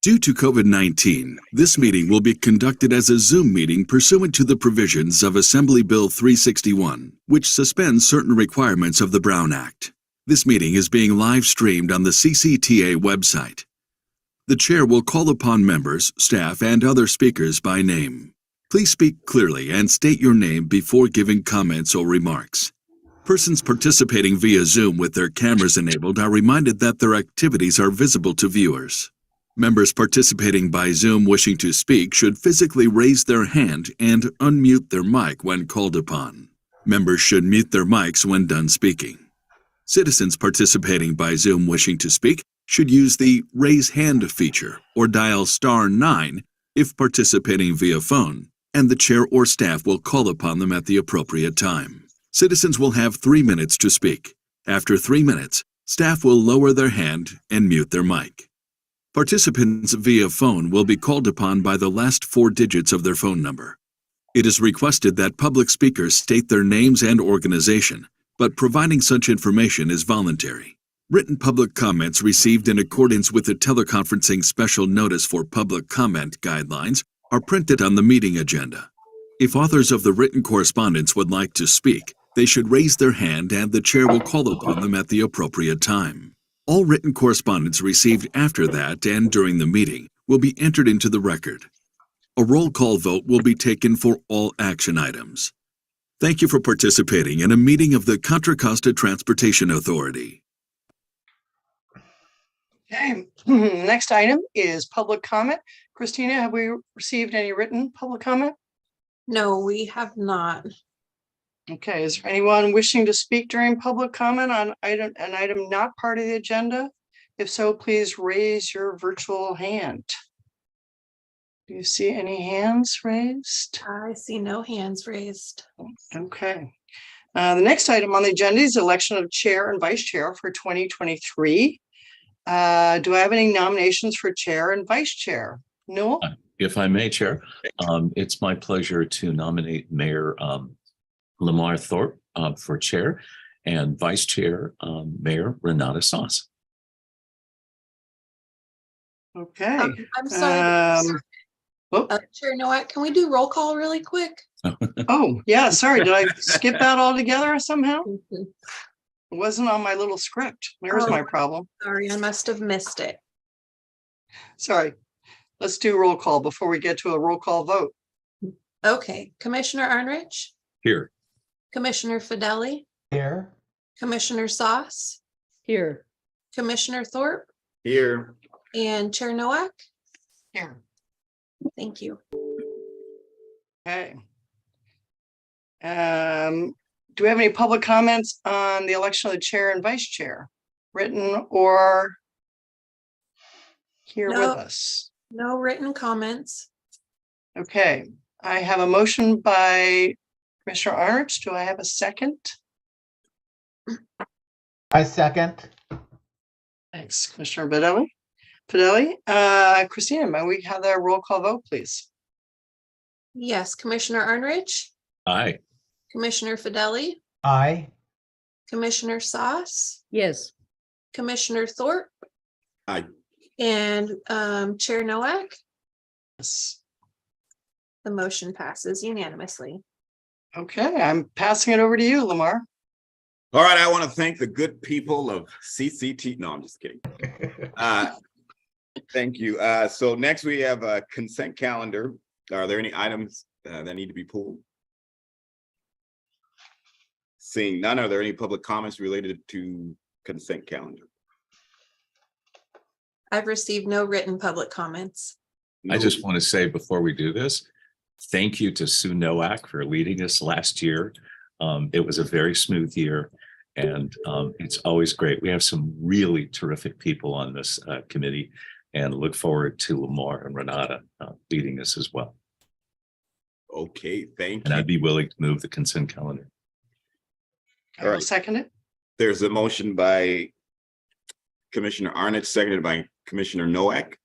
Due to COVID-19, this meeting will be conducted as a Zoom meeting pursuant to the provisions of Assembly Bill 361, which suspends certain requirements of the Brown Act. This meeting is being live streamed on the CCTA website. The chair will call upon members, staff, and other speakers by name. Please speak clearly and state your name before giving comments or remarks. Persons participating via Zoom with their cameras enabled are reminded that their activities are visible to viewers. Members participating by Zoom wishing to speak should physically raise their hand and unmute their mic when called upon. Members should mute their mics when done speaking. Citizens participating by Zoom wishing to speak should use the Raise Hand feature or dial *9 if participating via phone, and the chair or staff will call upon them at the appropriate time. Citizens will have 3 minutes to speak. After 3 minutes, staff will lower their hand and mute their mic. Participants via phone will be called upon by the last 4 digits of their phone number. It is requested that public speakers state their names and organization, but providing such information is voluntary. Written public comments received in accordance with the teleconferencing special notice for public comment guidelines are printed on the meeting agenda. If authors of the written correspondence would like to speak, they should raise their hand and the chair will call upon them at the appropriate time. All written correspondence received after that and during the meeting will be entered into the record. A roll call vote will be taken for all action items. Thank you for participating in a meeting of the Contra Costa Transportation Authority. Okay, next item is public comment. Christina, have we received any written public comment? No, we have not. Okay, is there anyone wishing to speak during public comment on an item not part of the agenda? If so, please raise your virtual hand. Do you see any hands raised? I see no hands raised. Okay. The next item on the agenda is election of chair and vice chair for 2023. Do I have any nominations for chair and vice chair? No. If I may, Chair, it's my pleasure to nominate Mayor Lamar Thorpe for chair and vice chair Mayor Renata Sauce. Okay. I'm sorry. Whoop. Chair Nowak, can we do roll call really quick? Oh, yeah, sorry. Did I skip that altogether somehow? It wasn't on my little script. There's my problem. Sorry, I must have missed it. Sorry. Let's do roll call before we get to a roll call vote. Okay, Commissioner Arnrich, Here. Commissioner Fideli, Here. Commissioner Sauce, Here. Commissioner Thorpe, Here. and Chair Nowak. Here. Thank you. Okay. Do we have any public comments on the election of the chair and vice chair, written or here with No. us? No written comments. Okay, I have a motion by Commissioner Arnrich. Do I have a second? I second. Thanks, Commissioner Fideli. Christina, may we have the roll call vote, please? Yes, Commissioner Arnrich, Aye. Commissioner Fideli, Aye. Commissioner Sauce, Yes. Commissioner Thorpe, Aye. and Chair Nowak. Yes. The motion passes unanimously. Okay, I'm passing it over to you, Lamar. All right, I want to thank the good people of CCT. No, I'm just kidding. Thank you. So next we have a consent calendar. Are there any items that need to be pulled? Seeing none, are there any public comments related to consent calendar? I've received no written public comments. I just want to say before we do this, thank you to Sue Nowak for leading us last year. It was a very smooth year and it's always great. We have some really terrific people on this committee and look forward to Lamar and Renata leading us as well. Okay, thank And you. I'd be willing to move the consent calendar. I will right. second it. There's a motion by Commissioner Arnott, seconded by Commissioner Nowak.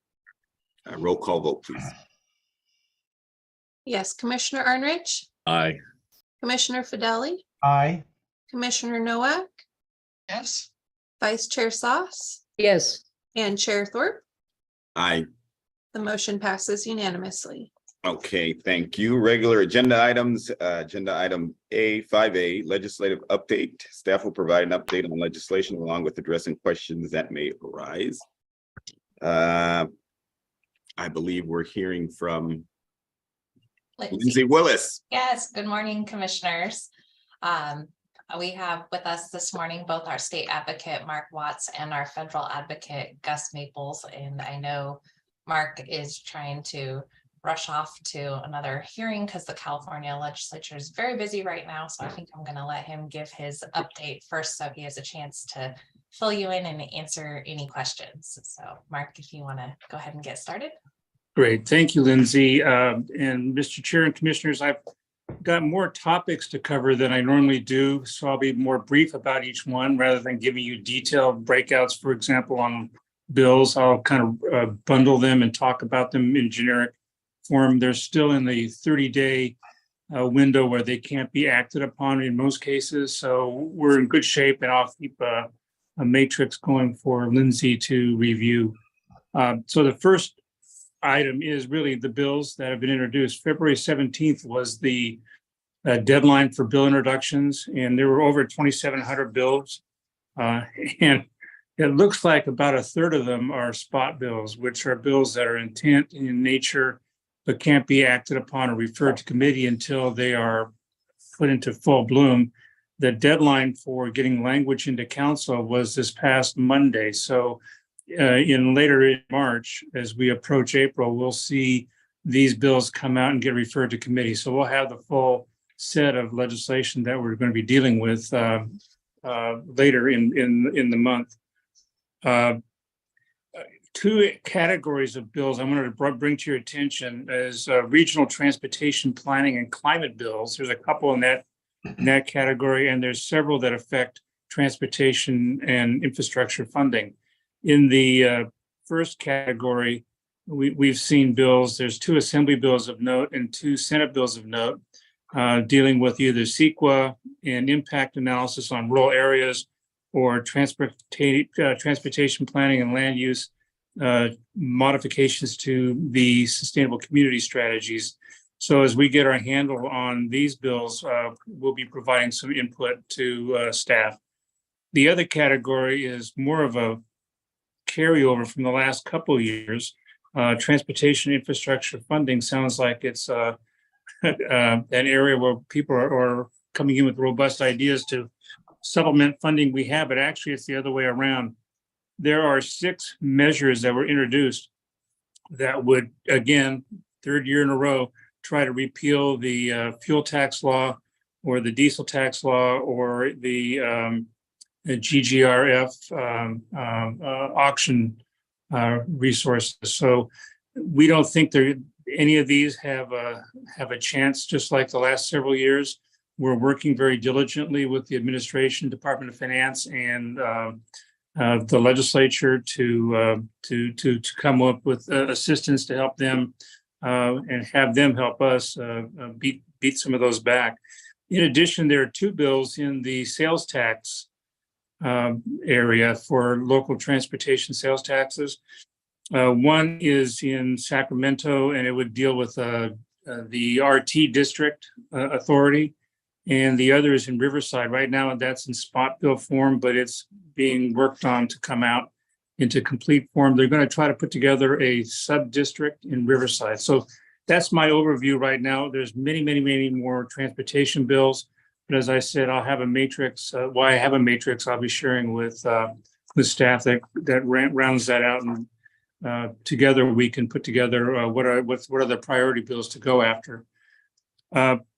Roll call vote, please. Yes, Commissioner Arnrich, Aye. Commissioner Fideli, Aye. Commissioner Nowak, Yes. Vice Chair Sauce, Yes. and Chair Thorpe. Aye. The motion passes unanimously. Okay, thank you. Regular agenda items, agenda item A5A, legislative update. Staff will provide an update on legislation along with addressing questions that may arise. I believe we're hearing from Lindsay Willis. Yes, good morning, commissioners. We have with us this morning both our state advocate, Mark Watts, and our federal advocate, Gus Maples. And I know Mark is trying to rush off to another hearing because the California legislature is very busy right now. So I think I'm going to let him give his update first so he has a chance to fill you in and answer any questions. So Mark, if you want to go ahead and get started. Great. Thank you, Lindsay. And Mr. Chair and Commissioners, I've got more topics to cover than I normally do, so I'll be more brief about each one rather than giving you detailed breakouts. For example, on bills, I'll kind of bundle them and talk about them in generic form. They're still in the 30-day window where they can't be acted upon in most cases. So we're in good shape, and I'll keep a matrix going for Lindsay to review. So the first item is really the bills that have been introduced. February 17th was the deadline for bill introductions, and there were over 2,700 bills. And it looks like about a third of them are spot bills, which are bills that are intent in nature, but can't be acted upon or referred to committee until they are put into full bloom. The deadline for getting language into council was this past Monday. So later in March, as we approach April, we'll see these bills come out and get referred to committee. So we'll have the full set of legislation that we're going to be dealing with later in the month. Two categories of bills I wanted to bring to your attention is regional transportation planning and climate bills. There's a couple in that category, and there's several that affect transportation and infrastructure funding. In the first category, we've seen bills. There's 2 assembly bills of note and 2 Senate bills of note dealing with either CEQA and impact analysis on rural areas or transportation planning and land use modifications to the sustainable community strategies. So as we get our handle on these bills, we'll be providing some input to staff. The other category is more of a carryover from the last couple of years. Transportation infrastructure funding sounds like it's an area where people are coming in with robust ideas to supplement funding we have, but actually it's the other way around. There are 6 measures that were introduced that would, again, third year in a row, try to repeal the fuel tax law or the diesel tax law or the GGRF auction resources. So we don't think any of these have a chance, just like the last several years. We're working very diligently with the administration, Department of Finance, and the legislature to come up with assistance to help them and have them help us beat some of those back. In addition, there are 2 bills in the sales tax area for local transportation sales taxes. One is in Sacramento, and it would deal with the RT district authority, and the other is in Riverside. Right now, that's in spot bill form, but it's being worked on to come out into complete form. They're going to try to put together a sub-district in Riverside. So that's my overview right now. There's many more transportation bills. But as I said, I'll have a matrix. I have a matrix I'll be sharing with staff that rounds that out, and together we can put together what are the priority bills to go after.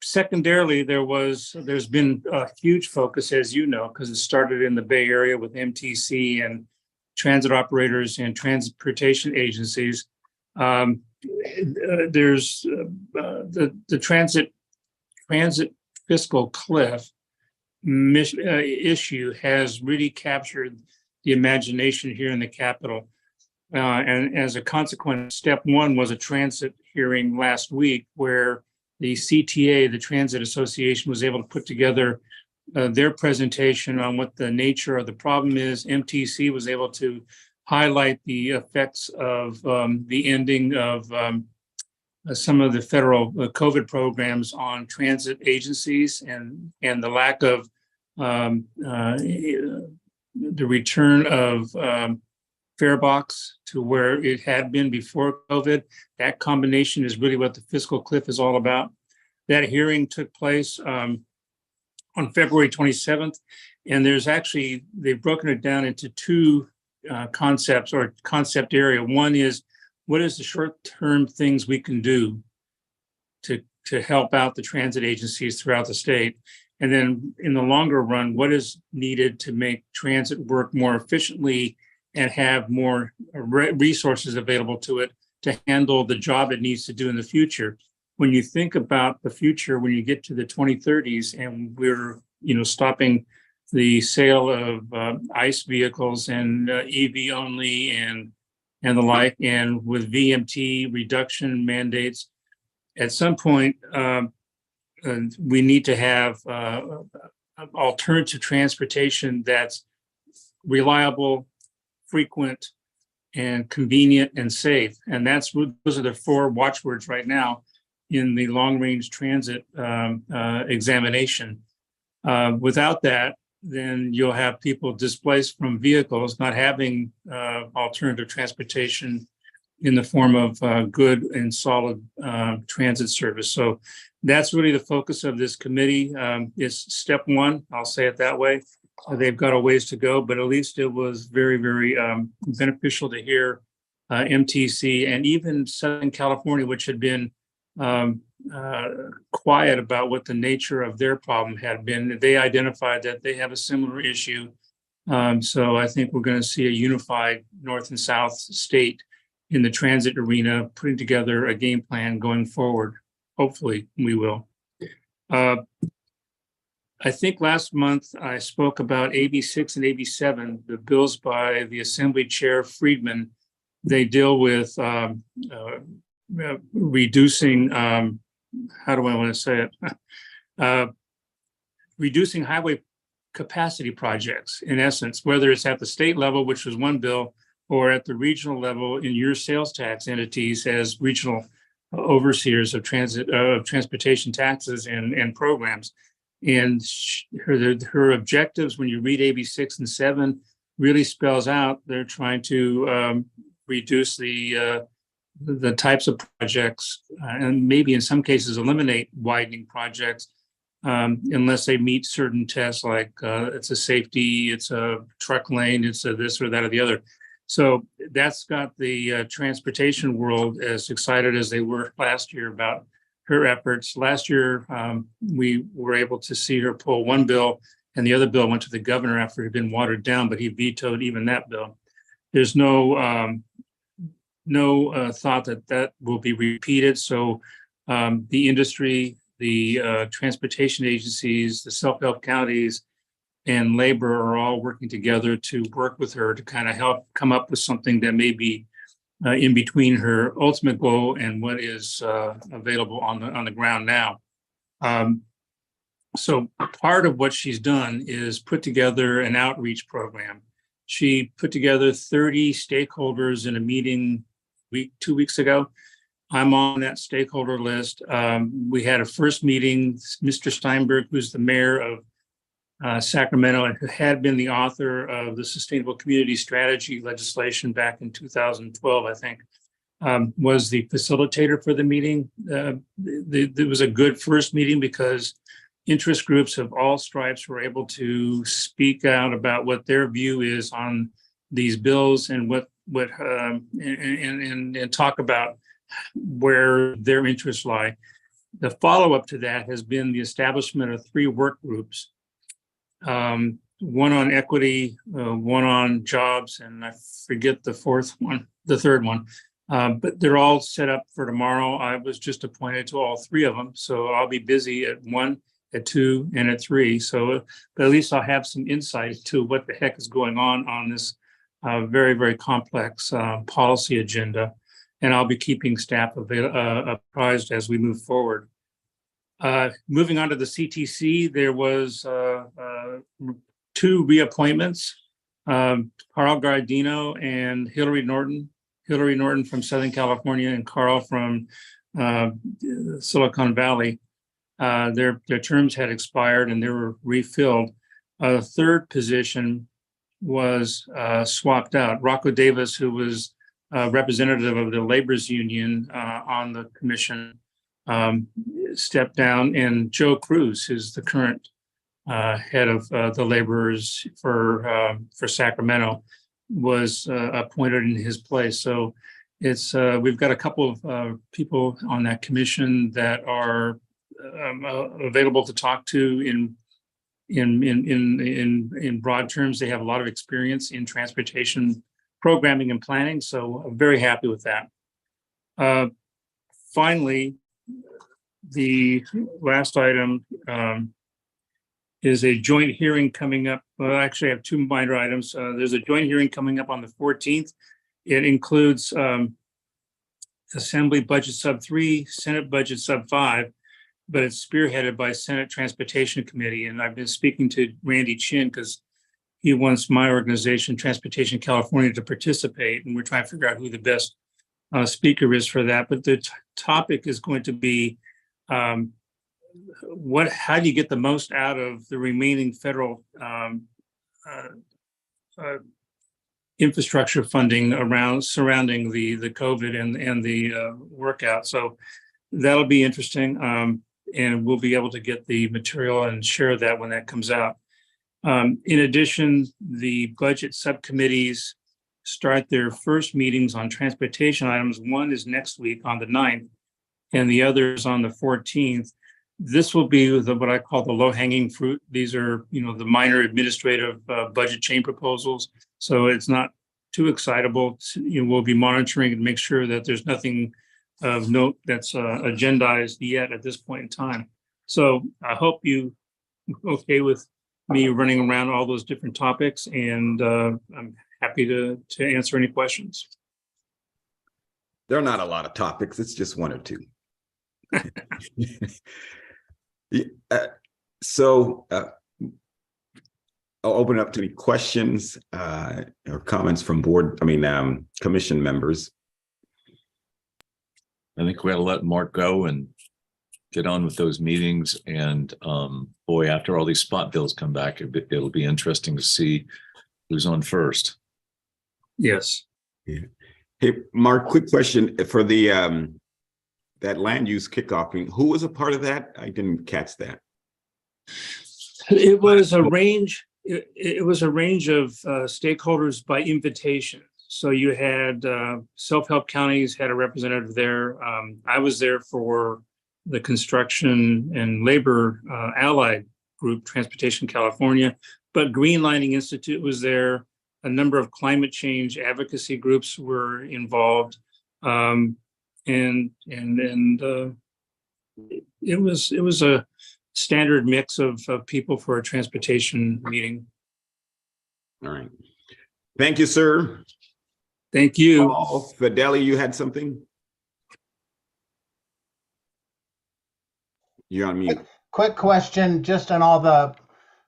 Secondarily, there's been a huge focus, as you know, because it started in the Bay Area with MTC and transit operators and transportation agencies. There's the transit fiscal cliff issue has really captured the imagination here in the Capitol. And as a consequence, step 1 was a transit hearing last week where the CTA, the Transit Association, was able to put together their presentation on what the nature of the problem is. MTC was able to highlight the effects of the ending of some of the federal COVID programs on transit agencies and the lack of the return of Farebox to where it had been before COVID. That combination is really what the fiscal cliff is all about. That hearing took place on February 27th, and they've broken it down into two concepts or concept area. One is, what is the short-term things we can do to help out the transit agencies throughout the state? And then in the longer run, what is needed to make transit work more efficiently and have more resources available to it to handle the job it needs to do in the future? When you think about the future, when you get to the 2030s and we're, stopping the sale of ICE vehicles and EV only and the like, and with VMT reduction mandates, at some point, we need to have alternative transportation that's reliable, frequent, and convenient and safe. And those are the four watchwords right now in the long-range transit examination. Without that, then you'll have people displaced from vehicles, not having alternative transportation in the form of good and solid transit service. So that's really the focus of this committee. It's step one, I'll say it that way. They've got a ways to go, but at least it was very, very beneficial to hear MTC and even Southern California, which had been quiet about what the nature of their problem had been. They identified that they have a similar issue. So I think we're going to see a unified North and South state in the transit arena, putting together a game plan going forward. Hopefully we will. I think last month I spoke about AB 6 and AB 7, the bills by the Assembly Chair Friedman. They deal with reducing, how do I want to say it? Reducing highway capacity projects, in essence, whether it's at the state level, which was one bill, or at the regional level in your sales tax entities as regional overseers of transportation taxes and programs. And her objectives, when you read AB 6 and 7, really spells out they're trying to reduce the types of projects and maybe in some cases eliminate widening projects unless they meet certain tests like it's a safety, it's a truck lane, it's a this or that or the other. So that's got the transportation world as excited as they were last year about her efforts. Last year, we were able to see her pull one bill and the other bill went to the governor after it had been watered down, but he vetoed even that bill. There's no thought that will be repeated. So the industry, the transportation agencies, the self-help counties, and labor are all working together to work with her to kind of help come up with something that may be in between her ultimate goal and what is available on the ground now. So part of what she's done is put together an outreach program. She put together 30 stakeholders in a meeting 2 weeks ago. I'm on that stakeholder list. We had a first meeting. Mr. Steinberg, who's the mayor of Sacramento and who had been the author of the Sustainable Community Strategy legislation back in 2012, I think, was the facilitator for the meeting. It was a good first meeting because interest groups of all stripes were able to speak out about what their view is on these bills and and talk about where their interests lie. The follow-up to that has been the establishment of 3 work groups. One on equity, one on jobs, and I forget the third one. But they're all set up for tomorrow. I was just appointed to all 3 of them, so I'll be busy at 1, at 2, and at 3. So, but at least I'll have some insight to what the heck is going on this very, very complex policy agenda, and I'll be keeping staff apprised as we move forward. Moving on to the CTC, there was 2 reappointments. Carl Gardino and Hillary Norton. Hillary Norton from Southern California and Carl from Silicon Valley. Their terms had expired and they were refilled. A third position was swapped out. Rocco Davis, who was representative of the laborers union on the commission, stepped down, and Joe Cruz, who's the current head of the laborers for Sacramento, was appointed in his place. So it's we've got a couple of people on that commission that are available to talk to in broad terms. They have a lot of experience in transportation programming and planning, so I'm very happy with that. Finally, the last item is a joint hearing coming up. Well, actually, I have two minor items. There's a joint hearing coming up on the 14th. It includes Assembly Budget Sub 3, Senate Budget Sub 5, but it's spearheaded by Senate Transportation Committee. And I've been speaking to Randy Chin because he wants my organization, Transportation California, to participate. And we're trying to figure out who the best speaker is for that. But the topic is going to be how do you get the most out of the remaining federal infrastructure funding surrounding the COVID and the workout. So that'll be interesting. And we'll be able to get the material and share that when that comes out. In addition, the budget subcommittees start their first meetings on transportation items. One is next week on the 9th, and the other is on the 14th. This will be what I call the low-hanging fruit. These are, the minor administrative budget change proposals. So it's not too excitable. We'll be monitoring and make sure that there's nothing of note that's agendized yet at this point in time. So I hope you okay with me running around all those different topics, and I'm happy to answer any questions. There are not a lot of topics. It's just one or two. So I'll open up to any questions or comments from commission members. I think we gotta let Mark go and get on with those meetings. And boy, after all these spot bills come back, it'll be interesting to see who's on first. Yes. Yeah. Hey, Mark, quick question for the that land use kickoff. Who was a part of that? I didn't catch that. It was a range. It was a range of stakeholders by invitation. So you had self-help counties had a representative there. I was there for the construction and labor allied group, Transportation California, but Greenlining Institute was there. A number of climate change advocacy groups were involved, and it was a standard mix of people for a transportation meeting. All right. Thank you, sir. Thank you. Paul Fideli, you had something? You're on mute. Quick question, just on all the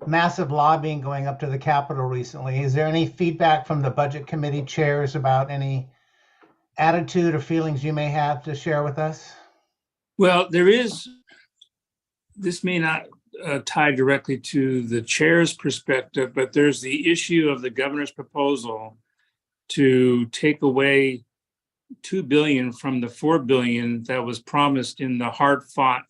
massive lobbying going up to the Capitol recently. Is there any feedback from the budget committee chairs about any attitude or feelings you may have to share with us? Well, there is, this may not tie directly to the chair's perspective, but there's the issue of the governor's proposal to take away $2 billion from the $4 billion that was promised in the hard-fought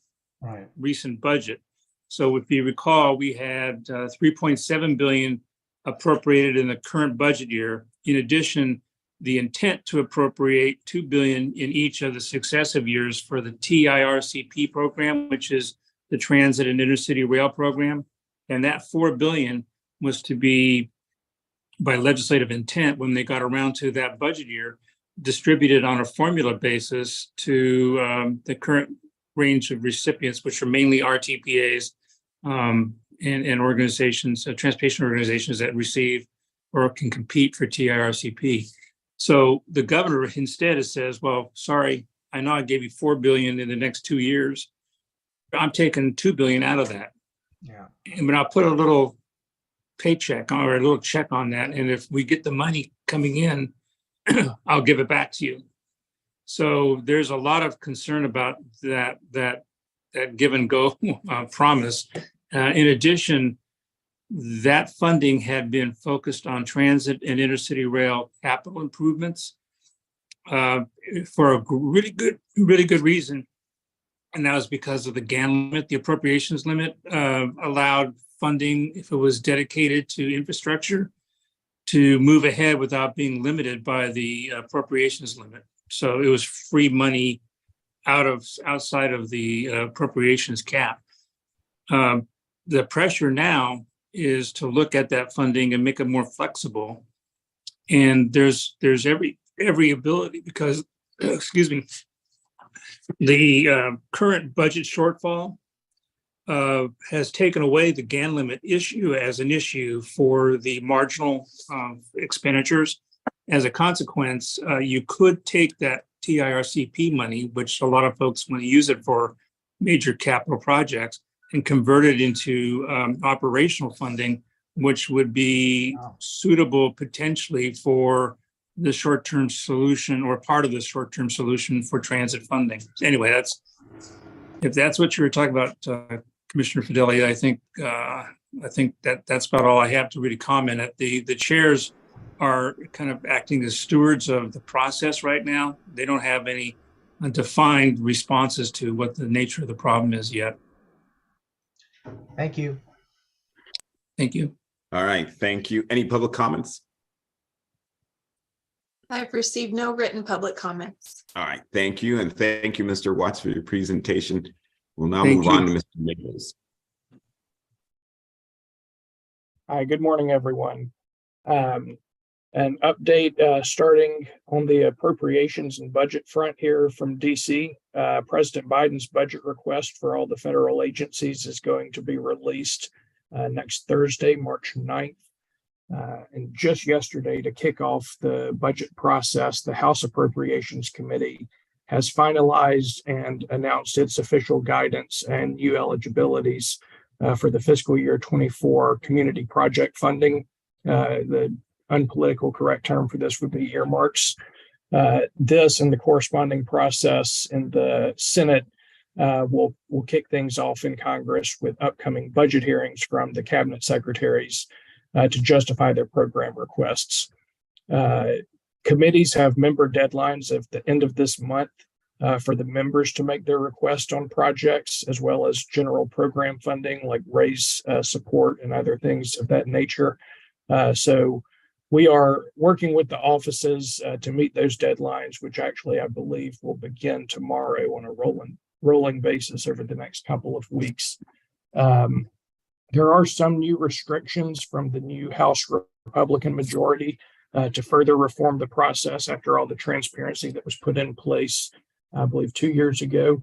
recent budget. So if you recall, we had $3.7 billion appropriated in the current budget year. In addition, the intent to appropriate $2 billion in each of the successive years for the TIRCP program, which is the Transit and Intercity Rail Program. And that $4 billion was to be, by legislative intent, when they got around to that budget year, distributed on a formula basis to the current range of recipients, which are mainly RTPAs and organizations, transportation organizations that receive or can compete for TIRCP. So the governor instead says, well, sorry, I know I gave you $4 billion in the next 2 years. I'm taking $2 billion out of that. Yeah. And I'll put a little paycheck or a little check on that. And if we get the money coming in, I'll give it back to you. So there's a lot of concern about that give and go promise. In addition, that funding had been focused on transit and intercity rail capital improvements for a really good reason. And that was because of the GAN limit. The appropriations limit allowed funding, if it was dedicated to infrastructure, to move ahead without being limited by the appropriations limit. So it was free money outside of the appropriations cap. The pressure now is to look at that funding and make it more flexible. And there's every ability because, excuse me, the current budget shortfall has taken away the GAN limit issue as an issue for the marginal expenditures. As a consequence, you could take that TIRCP money, which a lot of folks want to use it for major capital projects, and convert it into operational funding, which would be suitable potentially for the short-term solution or part of the short-term solution for transit funding. Anyway, if that's what you were talking about, Commissioner Fidelli, I think that's about all I have to really comment at. The chairs are kind of acting as stewards of the process right now. They don't have any defined responses to what the nature of the problem is yet. Thank you. Thank you. All right, thank you. Any public comments? I've received no written public comments. All right, thank you. And thank you, Mr. Watts, for your presentation. We'll now Thank move you. on to Mr. Nichols. Hi, good morning, everyone. An update starting on the appropriations and budget front here from DC. President Biden's budget request for all the federal agencies is going to be released next Thursday, March 9th. And just yesterday, to kick off the budget process, the House Appropriations Committee has finalized and announced its official guidance and new eligibilities for the fiscal year 24 community project funding. The unpolitical correct term for this would be earmarks. This and the corresponding process in the Senate will kick things off in Congress with upcoming budget hearings from the cabinet secretaries to justify their program requests. Committees have member deadlines at the end of this month for the members to make their request on projects, as well as general program funding like raise support and other things of that nature. So we are working with the offices to meet those deadlines, which actually I believe will begin tomorrow on a rolling basis over the next couple of weeks. There are some new restrictions from the new House Republican majority to further reform the process after all the transparency that was put in place, I believe 2 years ago.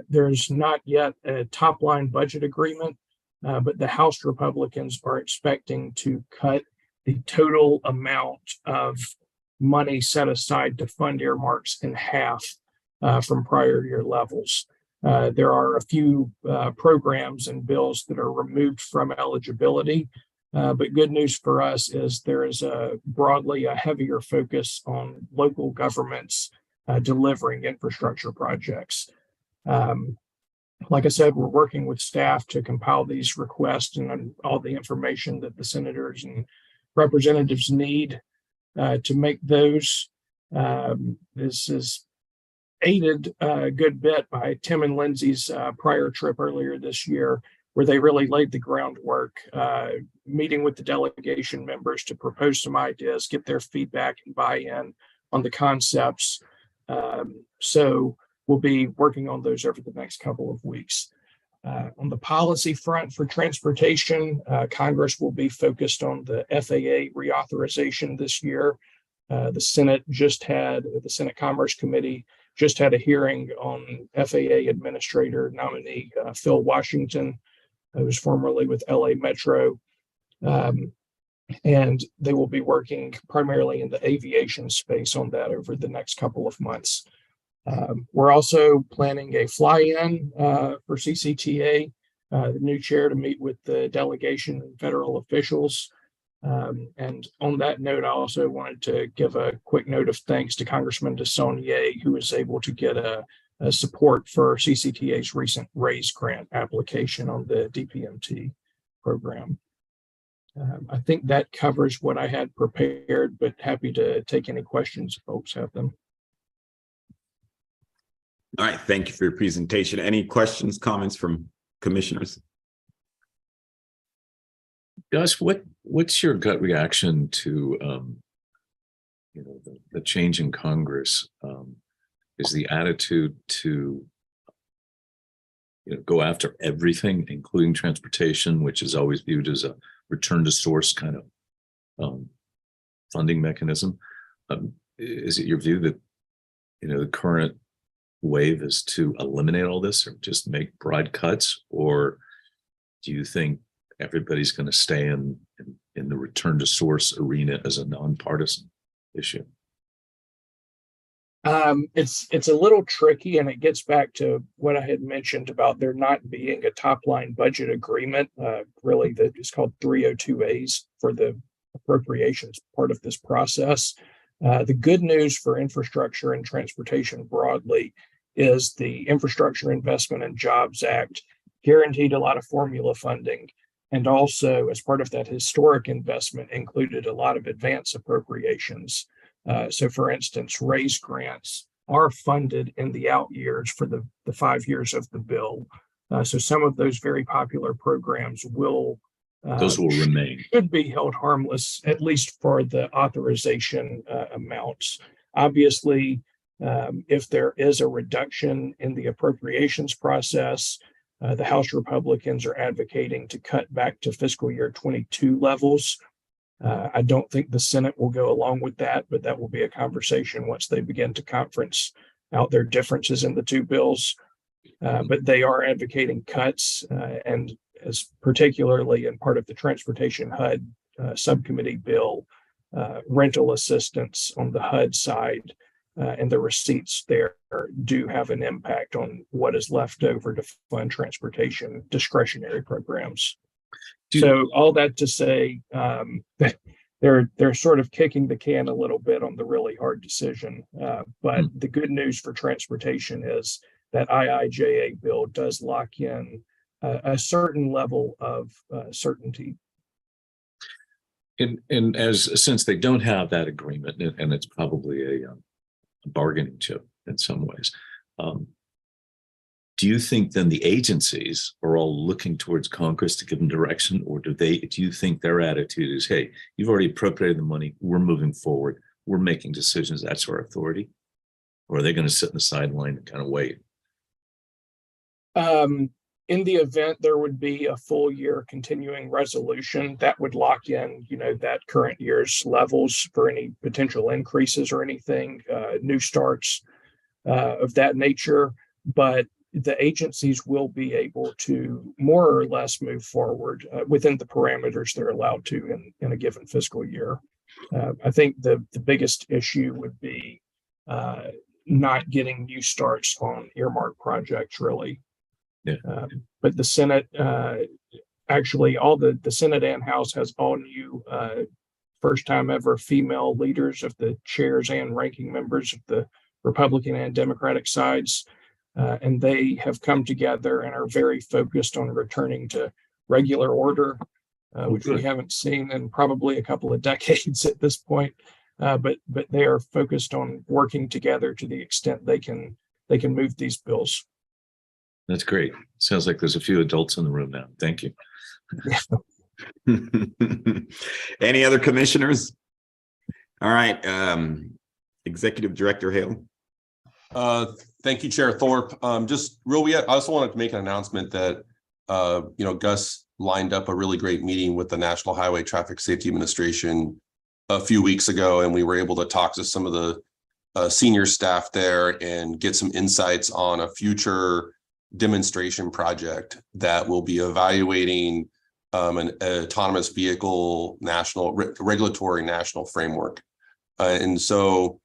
There's not yet a top line budget agreement, but the House Republicans are expecting to cut the total amount of money set aside to fund earmarks in half from prior year levels. There are a few programs and bills that are removed from eligibility, but good news for us is there is broadly a heavier focus on local governments delivering infrastructure projects. Like I said, we're working with staff to compile these requests and all the information that the senators and representatives need to make those. This is aided a good bit by Tim and Lindsay's prior trip earlier this year, where they really laid the groundwork, meeting with the delegation members to propose some ideas, get their feedback and buy-in on the concepts. So we'll be working on those over the next couple of weeks. On the policy front for transportation, Congress will be focused on the FAA reauthorization this year. The Senate Commerce Committee just had a hearing on FAA Administrator nominee Phil Washington, who was formerly with LA Metro. And they will be working primarily in the aviation space on that over the next couple of months. We're also planning a fly-in for CCTA the new chair to meet with the delegation and federal officials. And on that note, I also wanted to give a quick note of thanks to Congressman DeSaulnier, who was able to get a support for CCTA's recent RAISE grant application on the DPMT program. I think that covers what I had prepared, but happy to take any questions if folks have them. All right, thank you for your presentation. Any questions, comments from commissioners? Gus, what's your gut reaction to the change in Congress? Is the attitude to go after everything, including transportation, which is always viewed as a return to source kind of funding mechanism? Is it your view that the current wave is to eliminate all this or just make broad cuts, or do you think everybody's going to stay in the return to source arena as a nonpartisan issue? It's a little tricky, and it gets back to what I had mentioned about there not being a top line budget agreement. Really, that is called 302As for the appropriations part of this process. The good news for infrastructure and transportation broadly is the Infrastructure Investment and Jobs Act guaranteed a lot of formula funding, and also as part of that historic investment included a lot of advance appropriations. So for instance, RAISE grants are funded in the out years for the 5 years of the bill. So some of those very popular programs will Those will remain. should be held harmless, at least for the authorization amounts. Obviously, if there is a reduction in the appropriations process, the House Republicans are advocating to cut back to fiscal year 22 levels. I don't think the Senate will go along with that, but that will be a conversation once they begin to conference out their differences in the two bills. But they are advocating cuts, and as particularly in part of the Transportation HUD subcommittee bill, rental assistance on the HUD side and the receipts there do have an impact on what is left over to fund transportation discretionary programs. So all that to say, that they're sort of kicking the can a little bit on the really hard decision. But the good news for transportation is that IIJA bill does lock in a certain level of certainty. And since they don't have that agreement, and it's probably a bargaining chip in some ways, do you think then the agencies are all looking towards Congress to give them direction, or do you think their attitude is, hey, you've already appropriated the money, we're moving forward, we're making decisions, that's our authority? Or are they going to sit in the sideline and kind of wait? In the event there would be a full year continuing resolution that would lock in, that current year's levels for any potential increases or anything, new starts of that nature. But the agencies will be able to more or less move forward within the parameters they're allowed to in a given fiscal year. I think the biggest issue would be not getting new starts on earmark projects, really. Yeah. But the Senate, actually, all the Senate and House has all new first time ever female leaders of the chairs and ranking members of the Republican and Democratic sides. And they have come together and are very focused on returning to regular order, which we haven't seen in probably a couple of decades at this point. But they are focused on working together to the extent they can move these bills. That's great. Sounds like there's a few adults in the room now. Thank you. Any other commissioners? All right, Executive Director Hale. Thank you, Chair Thorpe. Just I also wanted to make an announcement that, Gus lined up a really great meeting with the National Highway Traffic Safety Administration a few weeks ago, and we were able to talk to some of the senior staff there and get some insights on a future demonstration project that will be evaluating an autonomous vehicle regulatory national framework. And so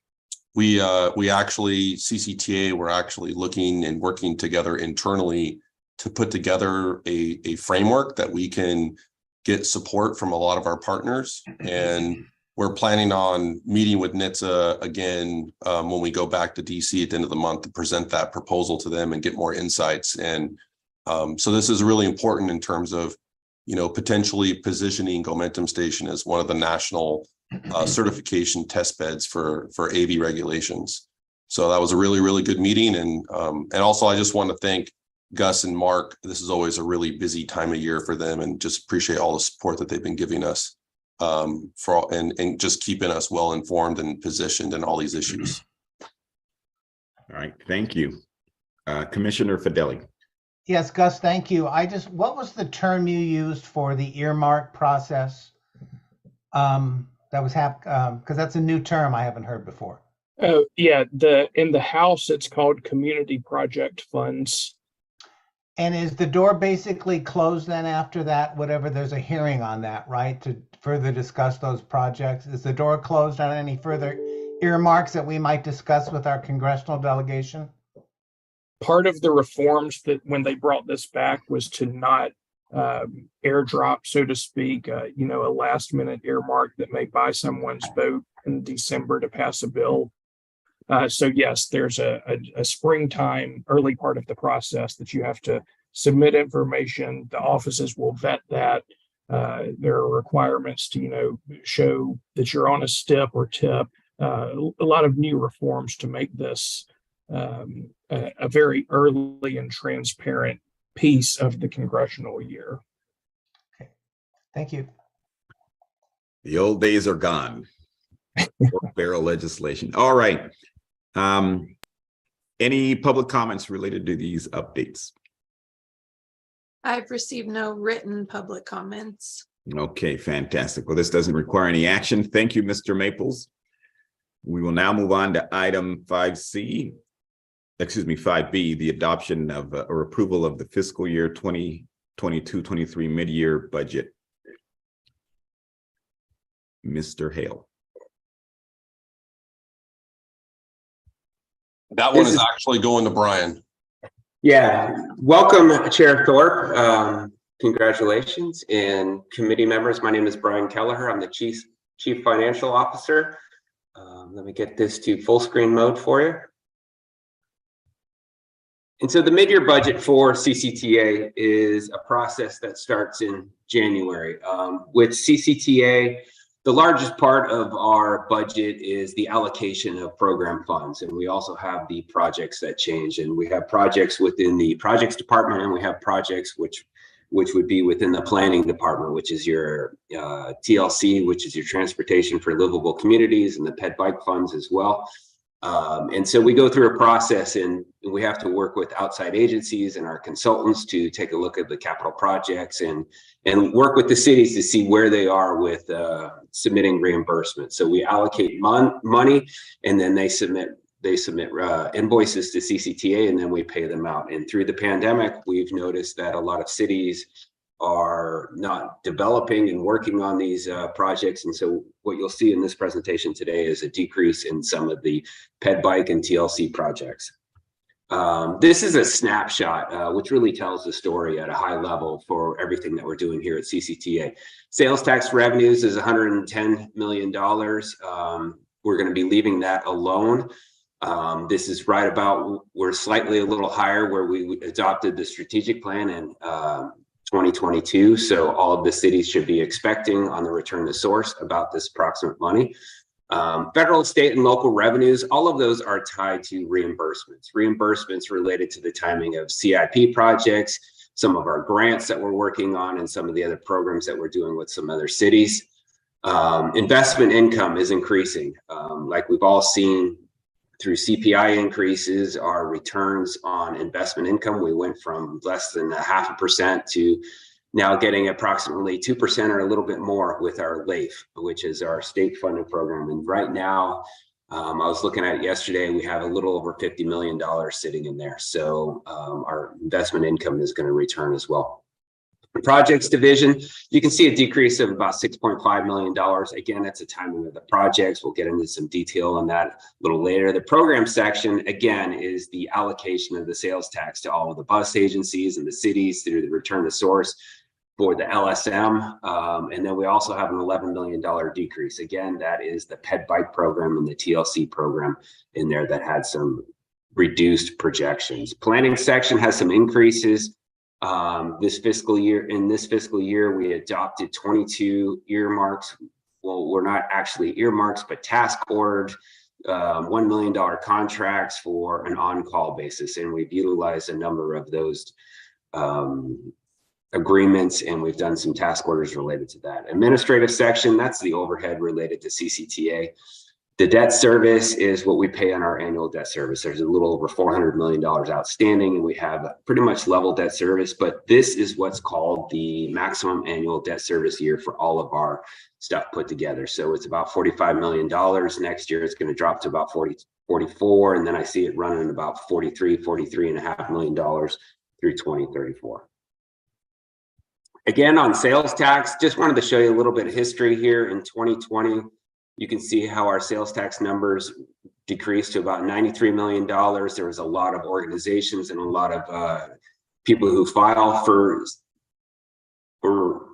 we actually, CCTA, we're actually looking and working together internally to put together a framework that we can get support from a lot of our partners. And we're planning on meeting with NHTSA again when we go back to DC at the end of the month to present that proposal to them and get more insights. And so this is really important in terms of, potentially positioning Gomentum Station as one of the national certification test beds for AV regulations. So that was a really, really good meeting. And also I just want to thank Gus and Mark. This is always a really busy time of year for them, and just appreciate all the support that they've been giving us and just keeping us well informed and positioned in all these issues. All right, thank you. Commissioner Fedeli. Yes, Gus, thank you. What was the term you used for the earmark process? That was because that's a new term I haven't heard before. Oh, yeah, in the House, it's called community project funds. And is the door basically closed then after that, whatever, there's a hearing on that, right? To further discuss those projects? Is the door closed on any further earmarks that we might discuss with our congressional delegation? Part of the reforms that when they brought this back was to not airdrop, so to speak, a last minute earmark that may buy someone's vote in December to pass a bill. So yes, there's a springtime early part of the process that you have to submit information. The offices will vet that. There are requirements to, show that you're on a STIP or TIP. A lot of new reforms to make this a very early and transparent piece of the congressional year. Okay, thank you. The old days are gone. Barrel legislation. All right. Any public comments related to these updates? I've received no written public comments. Okay, fantastic. Well, this doesn't require any action. Thank you, Mr. Maples. We will now move on to item 5B, the adoption of or approval of the fiscal year 2022-23 mid-year budget. Mr. Hale. That one is actually going to Brian. Yeah, welcome, Chair Thorpe. Congratulations, and committee members. My name is Brian Kelleher. I'm the Chief Financial Officer. Let me get this to full screen mode for you. And so the mid-year budget for CCTA is a process that starts in January. With CCTA, the largest part of our budget is the allocation of program funds. And we also have the projects that change. And we have projects within the projects department, and we have projects which would be within the planning department, which is your TLC, which is your transportation for livable communities, and the ped bike funds as well. And so we go through a process, and we have to work with outside agencies and our consultants to take a look at the capital projects and work with the cities to see where they are with submitting reimbursement. So we allocate money, and then they submit invoices to CCTA, and then we pay them out. And through the pandemic, we've noticed that a lot of cities are not developing and working on these projects. And so what you'll see in this presentation today is a decrease in some of the ped bike and TLC projects. This is a snapshot, which really tells the story at a high level for everything that we're doing here at CCTA. Sales tax revenues is $110 million. We're going to be leaving that alone. This is right about, we're slightly a little higher where we adopted the strategic plan in 2022. So all of the cities should be expecting on the return to source about this approximate money. Federal, state, and local revenues, all of those are tied to reimbursements related to the timing of CIP projects, some of our grants that we're working on, and some of the other programs that we're doing with some other cities. Investment income is increasing. Like we've all seen through CPI increases, our returns on investment income, we went from less than 0.5% to now getting approximately 2% or a little bit more with our LAIF, which is our state funded program. And right now, I was looking at it yesterday, we have a little over $50 million sitting in there. So our investment income is going to return as well. Projects division, you can see a decrease of about $6.5 million. Again, that's a timing of the projects. We'll get into some detail on that a little later. The program section, again, is the allocation of the sales tax to all of the bus agencies and the cities through the return to source for the LSM. And then we also have an $11 million decrease. Again, that is the PED bike program and the TLC program in there that had some reduced projections. Planning section has some increases. In this fiscal year, we adopted 22 earmarks. Well, we're not actually earmarks, but task ordered $1 million contracts for an on-call basis. And we've utilized a number of those agreements, and we've done some task orders related to that. Administrative section, that's the overhead related to CCTA. The debt service is what we pay on our annual debt service. There's a little over $400 million outstanding, and we have pretty much level debt service, but this is what's called the maximum annual debt service year for all of our stuff put together. So it's about $45 million. Next year, it's going to drop to about 44, and then I see it running about $43.5 million through 2034. Again, on sales tax, just wanted to show you a little bit of history here. In 2020, you can see how our sales tax numbers decreased to about $93 million. There was a lot of organizations and a lot of people who file for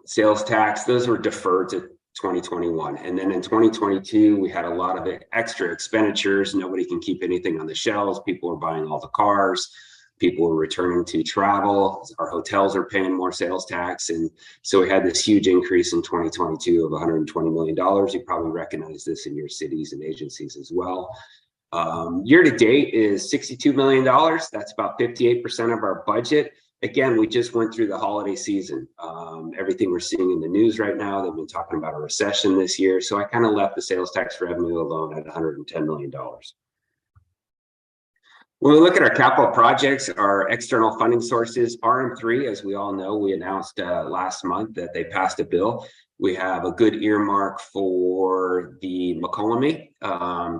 sales tax. Those were deferred to 2021. And then in 2022, we had a lot of extra expenditures. Nobody can keep anything on the shelves. People are buying all the cars. People are returning to travel. Our hotels are paying more sales tax. And so we had this huge increase in 2022 of $120 million. You probably recognize this in your cities and agencies as well. Year to date is $62 million. That's about 58% of our budget. Again, we just went through the holiday season. Everything we're seeing in the news right now, they've been talking about a recession this year. So I kind of left the sales tax revenue alone at $110 million. When we look at our capital projects, our external funding sources, RM3, as we all know, we announced last month that they passed a bill. We have a good earmark for the Mokelumne.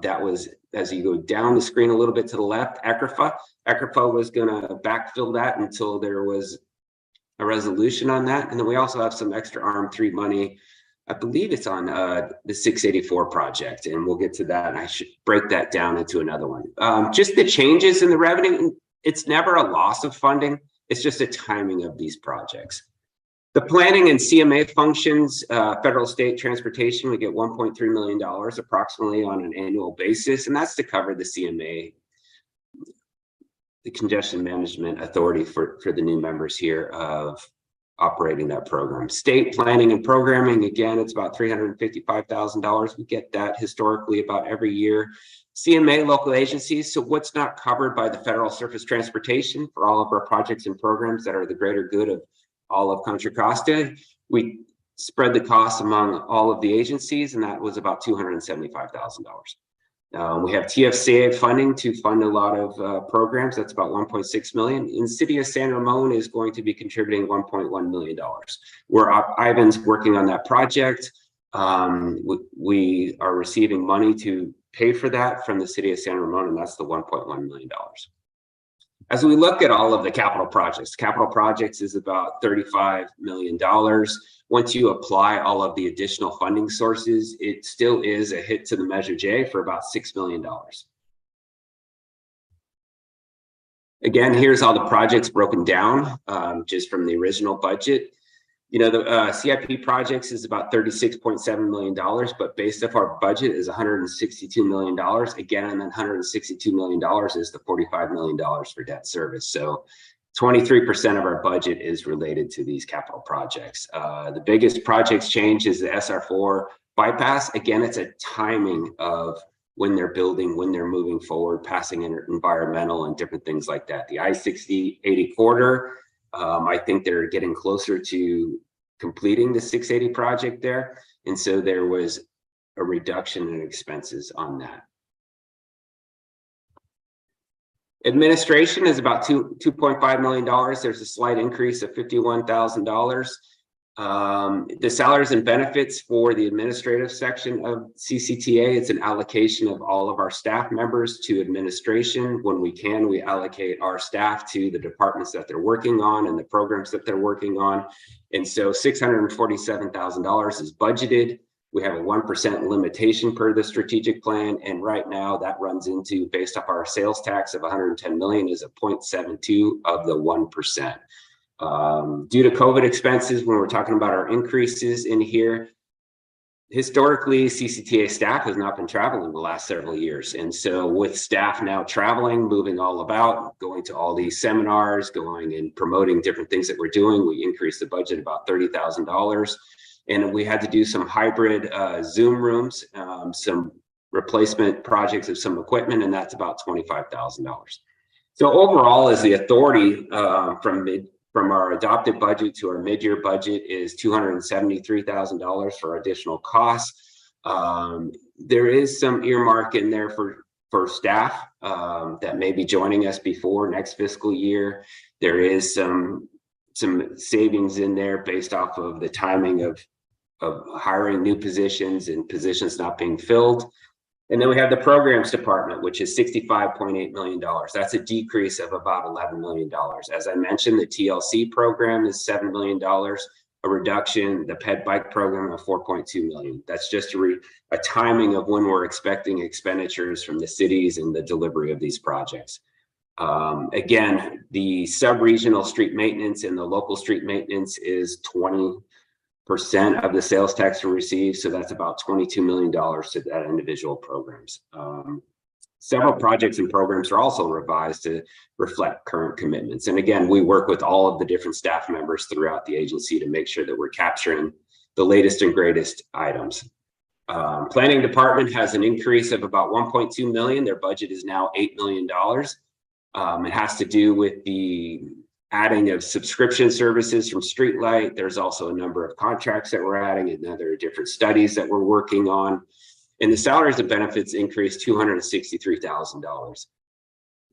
That was, as you go down the screen a little bit to the left, ECRFA. ECRFA was going to backfill that until there was a resolution on that. And then we also have some extra RM3 money. I believe it's on the 684 project, and we'll get to that. And I should break that down into another one. Just the changes in the revenue, it's never a loss of funding. It's just a timing of these projects. The planning and CMA functions, federal state transportation, we get $1.3 million approximately on an annual basis, and that's to cover the CMA, the Congestion Management Authority for the new members here of operating that program. State planning and programming, again, it's about $355,000. We get that historically about every year. CMA local agencies, so what's not covered by the federal surface transportation for all of our projects and programs that are the greater good of all of Contra Costa, we spread the costs among all of the agencies, and that was about $275,000. We have TFCA funding to fund a lot of programs. That's about $1.6 million. In City of San Ramon is going to be contributing $1.1 million. Ivan's working on that project. We are receiving money to pay for that from the City of San Ramon, and that's the $1.1 million. As we look at all of the capital projects is about $35 million. Once you apply all of the additional funding sources, it still is a hit to the Measure J for about $6 million. Again, here's all the projects broken down just from the original budget. You know, the CIP projects is about $36.7 million, but based off our budget is $162 million. Again, and then $162 million is the $45 million for debt service. So 23% of our budget is related to these capital projects. The biggest projects change is the SR4 bypass. Again, it's a timing of when they're building, when they're moving forward, passing environmental and different things like that. The I-60/80 corridor, I think they're getting closer to completing the 680 project there. And so there was a reduction in expenses on that. Administration is about $2.5 million. There's a slight increase of $51,000. The salaries and benefits for the administrative section of CCTA, it's an allocation of all of our staff members to administration. When we can, we allocate our staff to the departments that they're working on and the programs that they're working on. And so $647,000 is budgeted. We have a 1% limitation per the strategic plan. And right now that runs into, based off our sales tax of 110 million, is a 0.72 of the 1%. Due to COVID expenses, when we're talking about our increases in here, historically, CCTA staff has not been traveling the last several years. And so with staff now traveling, moving all about, going to all these seminars, going and promoting different things that we're doing, we increased the budget about $30,000. And we had to do some hybrid Zoom rooms, some replacement projects of some equipment, and that's about $25,000. So overall, as the authority from our adopted budget to our mid-year budget is $273,000 for additional costs. There is some earmark in there for staff that may be joining us before next fiscal year. There is some savings in there based off of the timing of hiring new positions and positions not being filled. And then we have the programs department, which is $65.8 million. That's a decrease of about $11 million. As I mentioned, the TLC program is $7 million, a reduction, the ped bike program of $4.2 million. That's just a timing of when we're expecting expenditures from the cities and the delivery of these projects. Again, the sub-regional street maintenance and the local street maintenance is 20% of the sales tax we receive. So that's about $22 million to that individual programs. Several projects and programs are also revised to reflect current commitments. And again, we work with all of the different staff members throughout the agency to make sure that we're capturing the latest and greatest items. Planning department has an increase of about 1.2 million. Their budget is now $8 million. It has to do with the adding of subscription services from Streetlight. There's also a number of contracts that we're adding, and there are different studies that we're working on. And the salaries and benefits increased $263,000.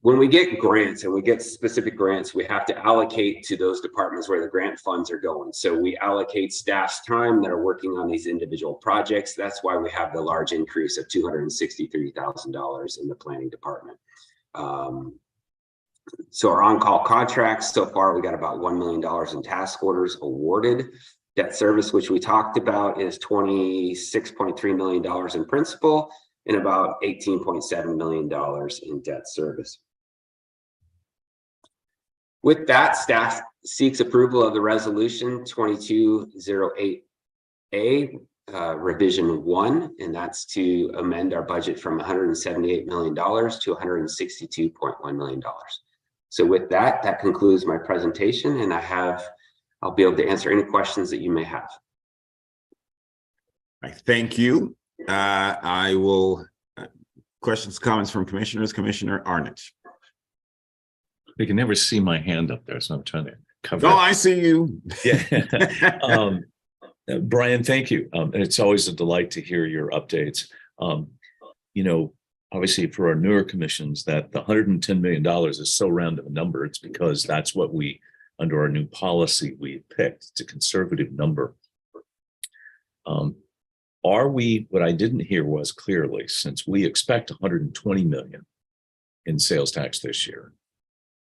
When we get grants and we get specific grants, we have to allocate to those departments where the grant funds are going. So we allocate staff's time that are working on these individual projects. That's why we have the large increase of $263,000 in the planning department. So our on-call contracts, so far we got about $1 million in task orders awarded. Debt service, which we talked about, is $26.3 million in principal and about $18.7 million in debt service. With that, staff seeks approval of the resolution 2208A, revision 1, and that's to amend our budget from $178 million to $162.1 million. So with that, that concludes my presentation, and I'll be able to answer any questions that you may have. I thank you. I will, questions, comments from commissioners. Commissioner Arnott. You can never see my hand up there, so I'm trying to cover Oh, it. I see you. Yeah. Brian, thank you. And it's always a delight to hear your updates. You know, obviously for our newer commissions, that the $110 million is so round of a number. It's because that's what we, under our new policy, we picked. It's a conservative number. Are we, what I didn't hear was clearly, since we expect 120 million in sales tax this year,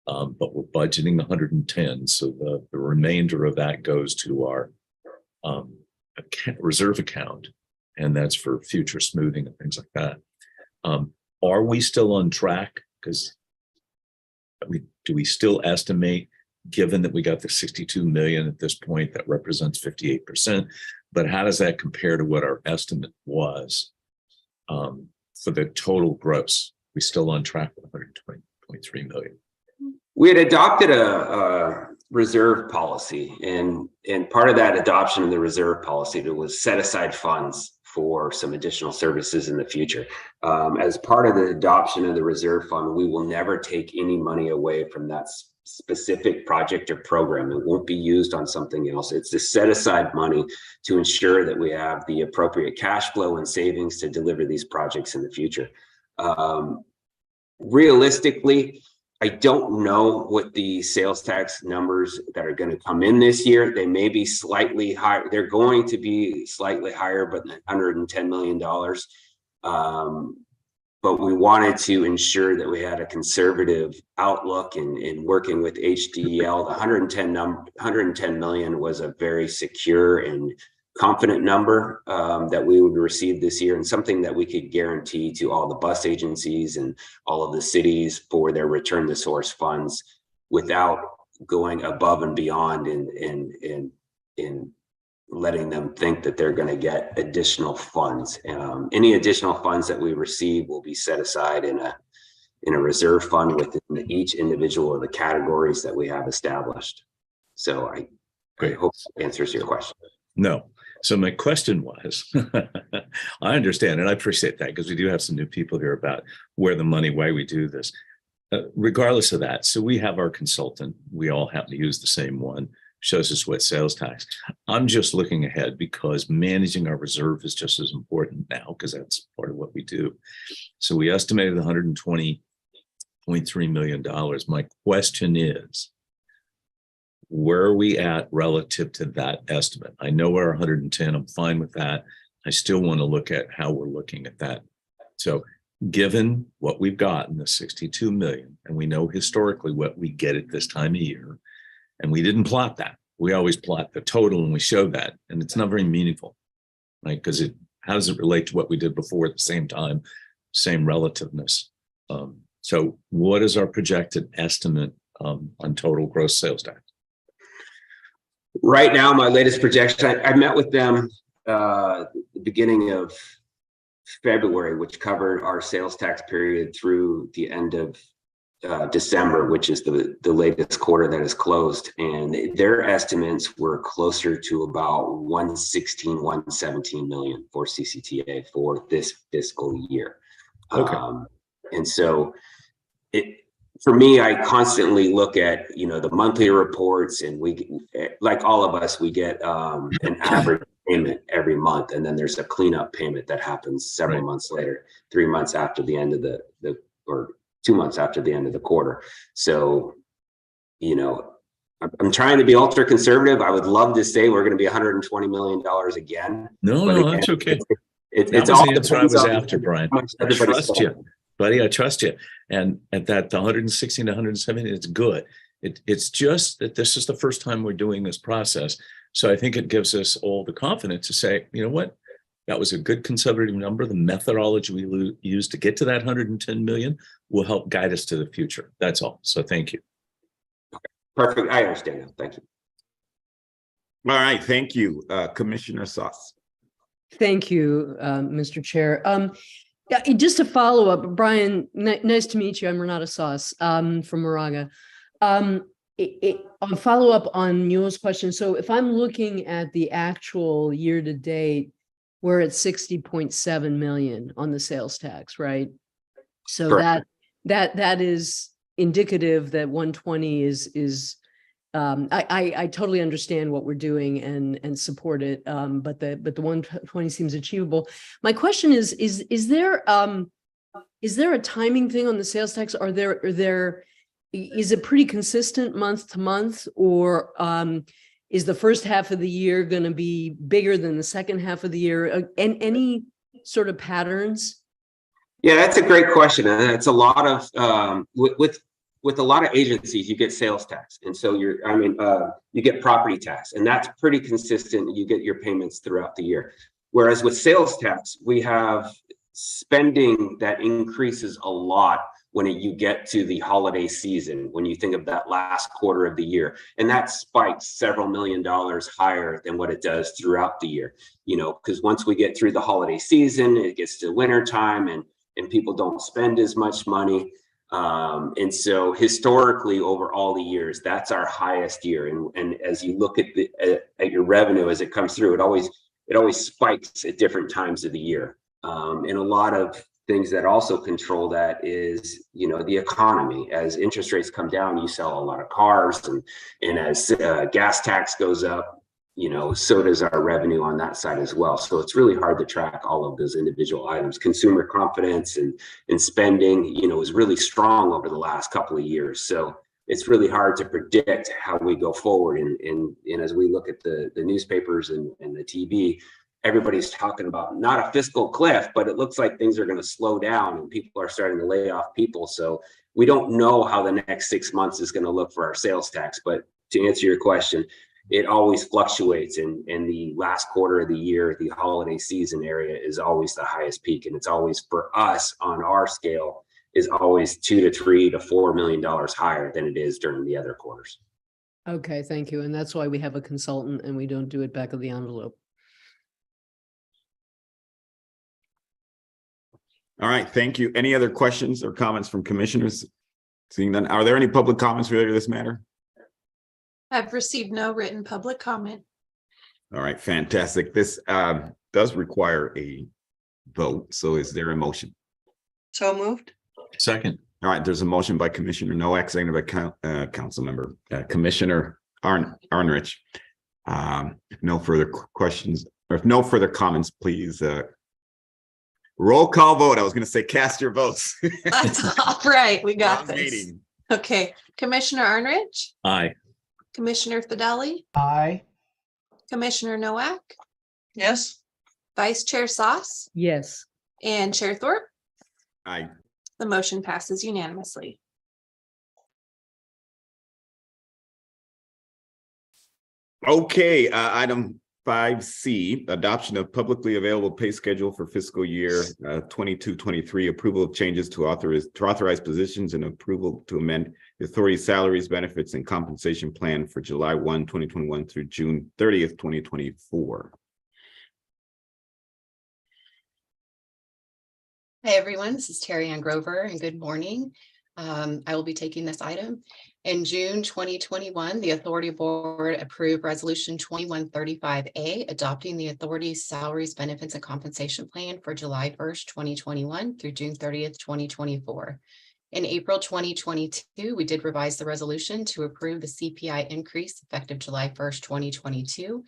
but we're budgeting 110. So the remainder of that goes to our reserve account, and that's for future smoothing and things like that. Are we still on track? Because do we still estimate, given that we got the 62 million at this point, that represents 58%, but how does that compare to what our estimate was for the total gross? We still on track with 120.3 million? We had adopted a reserve policy, and part of that adoption of the reserve policy was set aside funds for some additional services in the future. As part of the adoption of the reserve fund, we will never take any money away from that specific project or program. It won't be used on something else. It's to set aside money to ensure that we have the appropriate cash flow and savings to deliver these projects in the future. Realistically, I don't know what the sales tax numbers that are going to come in this year. They may be slightly higher. They're going to be slightly higher, but $110 million. But we wanted to ensure that we had a conservative outlook in working with HDL. The 110 million was a very secure and confident number that we would receive this year, and something that we could guarantee to all the bus agencies and all of the cities for their return to source funds without going above and beyond in letting them think that they're going to get additional funds. Any additional funds that we receive will be set aside in a reserve fund within each individual of the categories that we have established. So I hope that answers your question. No. So my question was, I understand, and I appreciate that because we do have some new people here about where the money, why we do this. Regardless of that, so we have our consultant. We all happen to use the same one, shows us what sales tax. I'm just looking ahead because managing our reserve is just as important now because that's part of what we do. So we estimated $120.3 million. My question is, where are we at relative to that estimate? I know we're 110. I'm fine with that. I still want to look at how we're looking at that. So given what we've got in the 62 million, and we know historically what we get at this time of year, and we didn't plot that. We always plot the total and we show that, and it's not very meaningful, right? Because how does it relate to what we did before at the same time, same relativeness? So what is our projected estimate on total gross sales tax? Right now, my latest projection, I met with them the beginning of February, which covered our sales tax period through the end of December, which is the latest quarter that is closed. And their estimates were closer to about 117 million for CCTA for this fiscal year. Okay. And so for me, I constantly look at, the monthly reports, and we, like all of us, we get an average payment every month. And then there's a cleanup payment that happens several months later, 3 months after the end of or 2 months after the end of the quarter. So, I'm trying to be ultra conservative. I would love to say we're going to be $120 million again. No, again, that's okay. It's all all the answer I was depends on after, Brian. how much I everybody's trust you, buddy. I trust you. And at that, the 160 to 170, it's good. It's just that this is the first time we're doing this process. So I think it gives us all the confidence to say, you know what? That was a good conservative number. The methodology we used to get to that 110 million will help guide us to the future. That's all. So thank you. Perfect. I understand now. Thank you. All right, thank you. Commissioner Sauce. Thank you, Mr. Chair. Yeah, just a follow up, Brian, nice to meet you. I'm Renata Sauce from Moraga. I'll follow up on Newell's question. So if I'm looking at the actual year to date, we're at 60.7 million on the sales tax, right? So Correct. that is indicative that 120 is I totally understand what we're doing and support it, but the 120 seems achievable. My question is there a timing thing on the sales tax? Is it pretty consistent month to month, or is the first half of the year going to be bigger than the second half of the year? And any sort of patterns? Yeah, that's a great question. And it's a lot of, with a lot of agencies, you get sales tax. And so you get property tax, and that's pretty consistent. You get your payments throughout the year. Whereas with sales tax, we have spending that increases a lot when you get to the holiday season, when you think of that last quarter of the year, and that spikes several $1 million higher than what it does throughout the year, because once we get through the holiday season, it gets to winter time and people don't spend as much money. And so historically over all the years, that's our highest year. And as you look at at your revenue, as it comes through, it always spikes at different times of the year. And a lot of things that also control that is, the economy. As interest rates come down, you sell a lot of cars, and as gas tax goes up, so does our revenue on that side as well. So it's really hard to track all of those individual items. Consumer confidence and spending, is really strong over the last couple of years. So it's really hard to predict how we go forward. And as we look at the newspapers and the TV, everybody's talking about not a fiscal cliff, but it looks like things are going to slow down and people are starting to lay off people. So we don't know how the next 6 months is going to look for our sales tax. But to answer your question, it always fluctuates, and the last quarter of the year, the holiday season area is always the highest peak. And it's always, for us on our scale, is always $2 to $3 to $4 million higher than it is during the other quarters. Okay, thank you. And that's why we have a consultant and we don't do it back of the envelope. All right, thank you. Any other questions or comments from commissioners? Seeing none, are there any public comments related to this matter? I've received no written public comment. All right, fantastic. This does require a vote. So is there a motion? So moved. Second. All right, there's a motion by Commissioner Noack, seconded by Councilmember Commissioner Arnrich. If no further questions or if no further comments, please roll call vote. I was going to say cast your votes. That's all right. We got Long this. meeting. Okay. Commissioner Arnrich, Aye. Commissioner Fideli, Aye. Commissioner Noack, Yes. Vice Chair Sauce, Yes. and Chair Thorpe. Aye. The motion passes unanimously. Okay, item 5C, adoption of publicly available pay schedule for fiscal year 22-23, approval of changes to authorize positions and approval to amend the authority's salaries, benefits, and compensation plan for July 1, 2021 through June 30th, 2024. Hi, everyone. This is Terry Ann Grover, and good morning. I will be taking this item. In June 2021, the Authority Board approved Resolution 2135A, adopting the authority's salaries, benefits, and compensation plan for July 1st, 2021 through June 30th, 2024. In April 2022, we did revise the resolution to approve the CPI increase effective July 1st, 2022,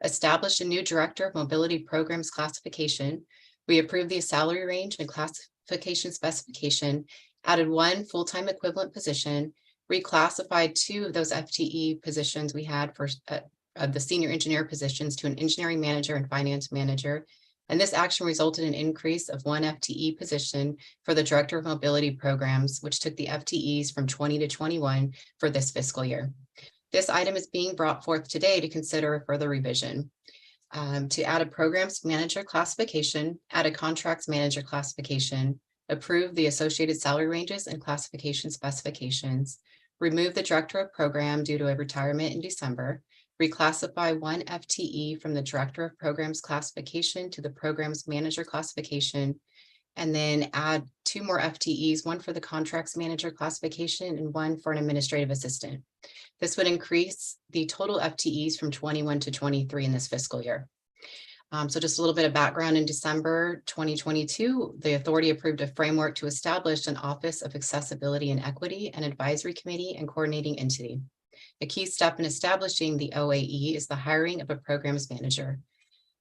established a new Director of Mobility Programs classification. We approved the salary range and classification specification, added one full-time equivalent position, reclassified 2 of those FTE positions we had for the senior engineer positions to an engineering manager and finance manager. And this action resulted in an increase of 1 FTE position for the Director of Mobility Programs, which took the FTEs from 20 to 21 for this fiscal year. This item is being brought forth today to consider a further revision. To add a programs manager classification, add a contracts manager classification, approve the associated salary ranges and classification specifications, remove the Director of Program due to a retirement in December, reclassify 1 FTE from the Director of Programs classification to the Programs Manager classification, and then add 2 more FTEs, 1 for the Contracts Manager classification and 1 for an administrative assistant. This would increase the total FTEs from 21 to 23 in this fiscal year. So just a little bit of background. In December 2022, the authority approved a framework to establish an Office of Accessibility and Equity, an advisory committee and coordinating entity. A key step in establishing the OAE is the hiring of a programs manager.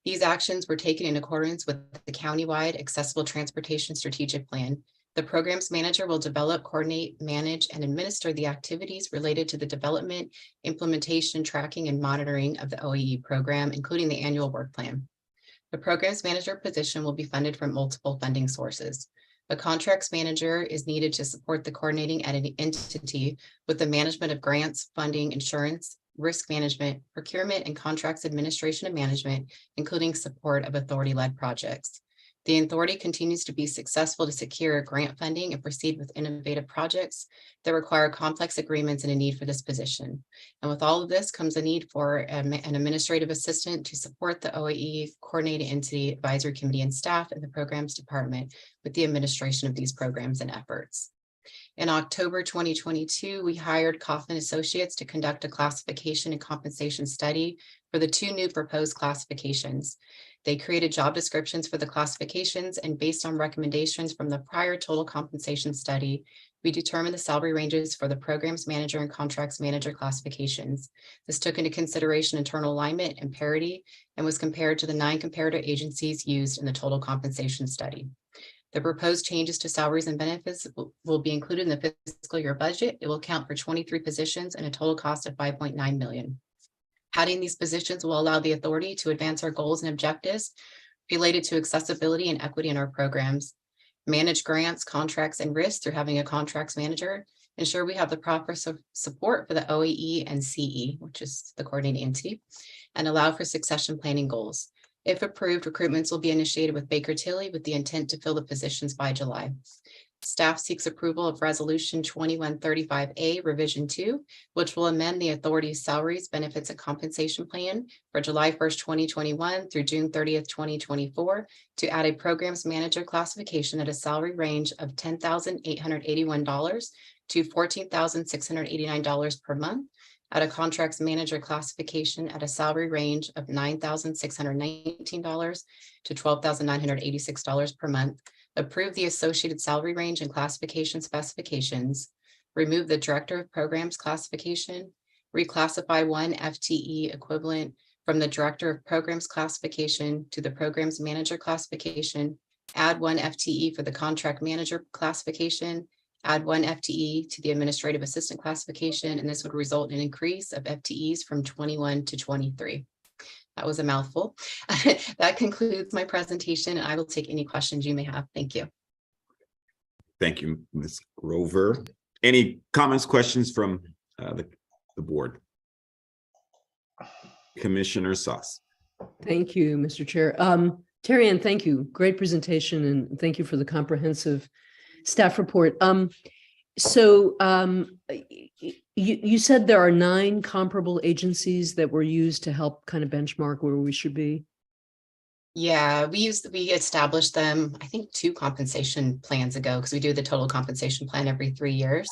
These actions were taken in accordance with the countywide accessible transportation strategic plan. The programs manager will develop, coordinate, manage, and administer the activities related to the development, implementation, tracking, and monitoring of the OAE program, including the annual work plan. The programs manager position will be funded from multiple funding sources. A contracts manager is needed to support the coordinating entity with the management of grants, funding, insurance, risk management, procurement, and contracts administration and management, including support of authority-led projects. The authority continues to be successful to secure grant funding and proceed with innovative projects that require complex agreements and a need for this position. And with all of this comes a need for an administrative assistant to support the OAE coordinating entity, advisory committee, and staff in the programs department with the administration of these programs and efforts. In October 2022, we hired Kaufman Associates to conduct a classification and compensation study for the 2 new proposed classifications. They created job descriptions for the classifications, and based on recommendations from the prior total compensation study, we determined the salary ranges for the programs manager and contracts manager classifications. This took into consideration internal alignment and parity and was compared to the 9 comparator agencies used in the total compensation study. The proposed changes to salaries and benefits will be included in the fiscal year budget. It will account for 23 positions and a total cost of $5.9 million. Adding these positions will allow the authority to advance our goals and objectives related to accessibility and equity in our programs, manage grants, contracts, and risks through having a contracts manager, ensure we have the proper support for the OAE and CE, which is the coordinating entity, and allow for succession planning goals. If approved, recruitments will be initiated with Baker Tilly with the intent to fill the positions by July. Staff seeks approval of Resolution 2135A Revision 2, which will amend the authority's salaries, benefits, and compensation plan for July 1st, 2021 through June 30th, 2024 to add a programs manager classification at a salary range of $10,881 to $14,689 per month, at a contracts manager classification at a salary range of $9,619 to $12,986 per month, approve the associated salary range and classification specifications, remove the director of programs classification, reclassify one FTE equivalent from the director of programs classification to the programs manager classification, add one FTE for the contract manager classification, add one FTE to the administrative assistant classification, and this would result in an increase of FTEs from 21 to 23. That was a mouthful. That concludes my presentation, and I will take any questions you may have. Thank you. Thank you, Ms. Grover. Any comments, questions from the board? Commissioner Sauce. Thank you, Mr. Chair. Terry Ann, thank you. Great presentation, and thank you for the comprehensive staff report. You said there are 9 comparable agencies that were used to help kind of benchmark where we should be. Yeah, we established them, I think 2 compensation plans ago, because we do the total compensation plan every 3 years.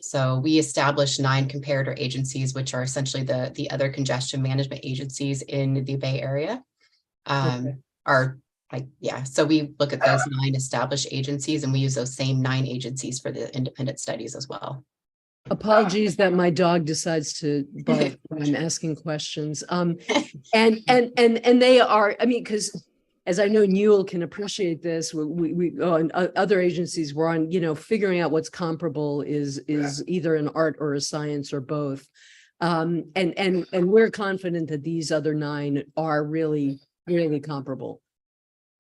So we established 9 comparator agencies, which are essentially the other congestion management agencies in the Bay Area. So we look at those 9 established agencies, and we use those same 9 agencies for the independent studies as well. Apologies that my dog decides to bark when I'm asking questions. And they are, I mean, because as I know Newell can appreciate this, we and other agencies were on, figuring out what's comparable is either an art or a science or both. And we're confident that these other 9 are really, really comparable.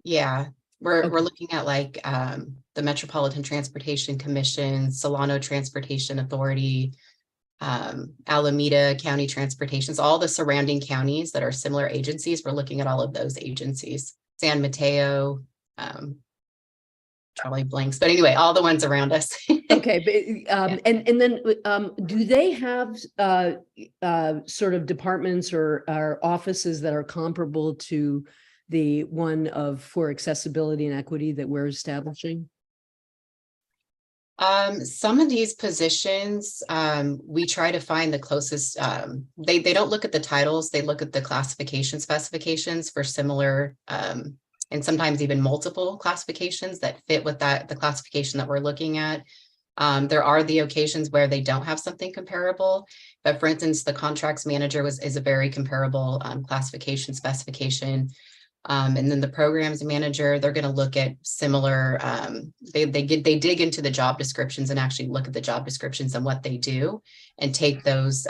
Yeah, we're looking at like the Metropolitan Transportation Commission, Solano Transportation Authority, Alameda County Transportations, all the surrounding counties that are similar agencies. We're looking at all of those agencies. San Mateo, Charlie blanks, but anyway, all the ones around us. Okay, but and then do they have sort of departments or offices that are comparable to the one for accessibility and equity that we're establishing? Some of these positions, we try to find the closest, they don't look at the titles, they look at the classification specifications for similar, and sometimes even multiple classifications that fit with the classification that we're looking at. There are the occasions where they don't have something comparable, but for instance, the contracts manager is a very comparable classification specification. And then the programs manager, they're going to look at similar, they dig into the job descriptions and actually look at the job descriptions and what they do and take those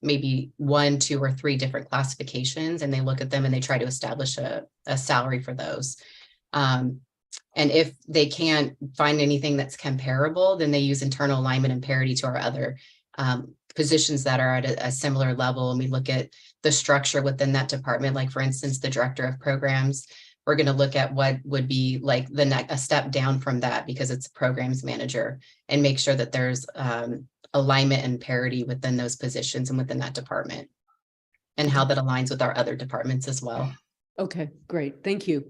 maybe 1, 2, or 3 different classifications, and they look at them and they try to establish a salary for those. And if they can't find anything that's comparable, then they use internal alignment and parity to our other positions that are at a similar level. And we look at the structure within that department. Like for instance, the director of programs, we're going to look at what would be like a step down from that because it's a programs manager, and make sure that there's alignment and parity within those positions and within that department, and how that aligns with our other departments as well. Okay, great. Thank you.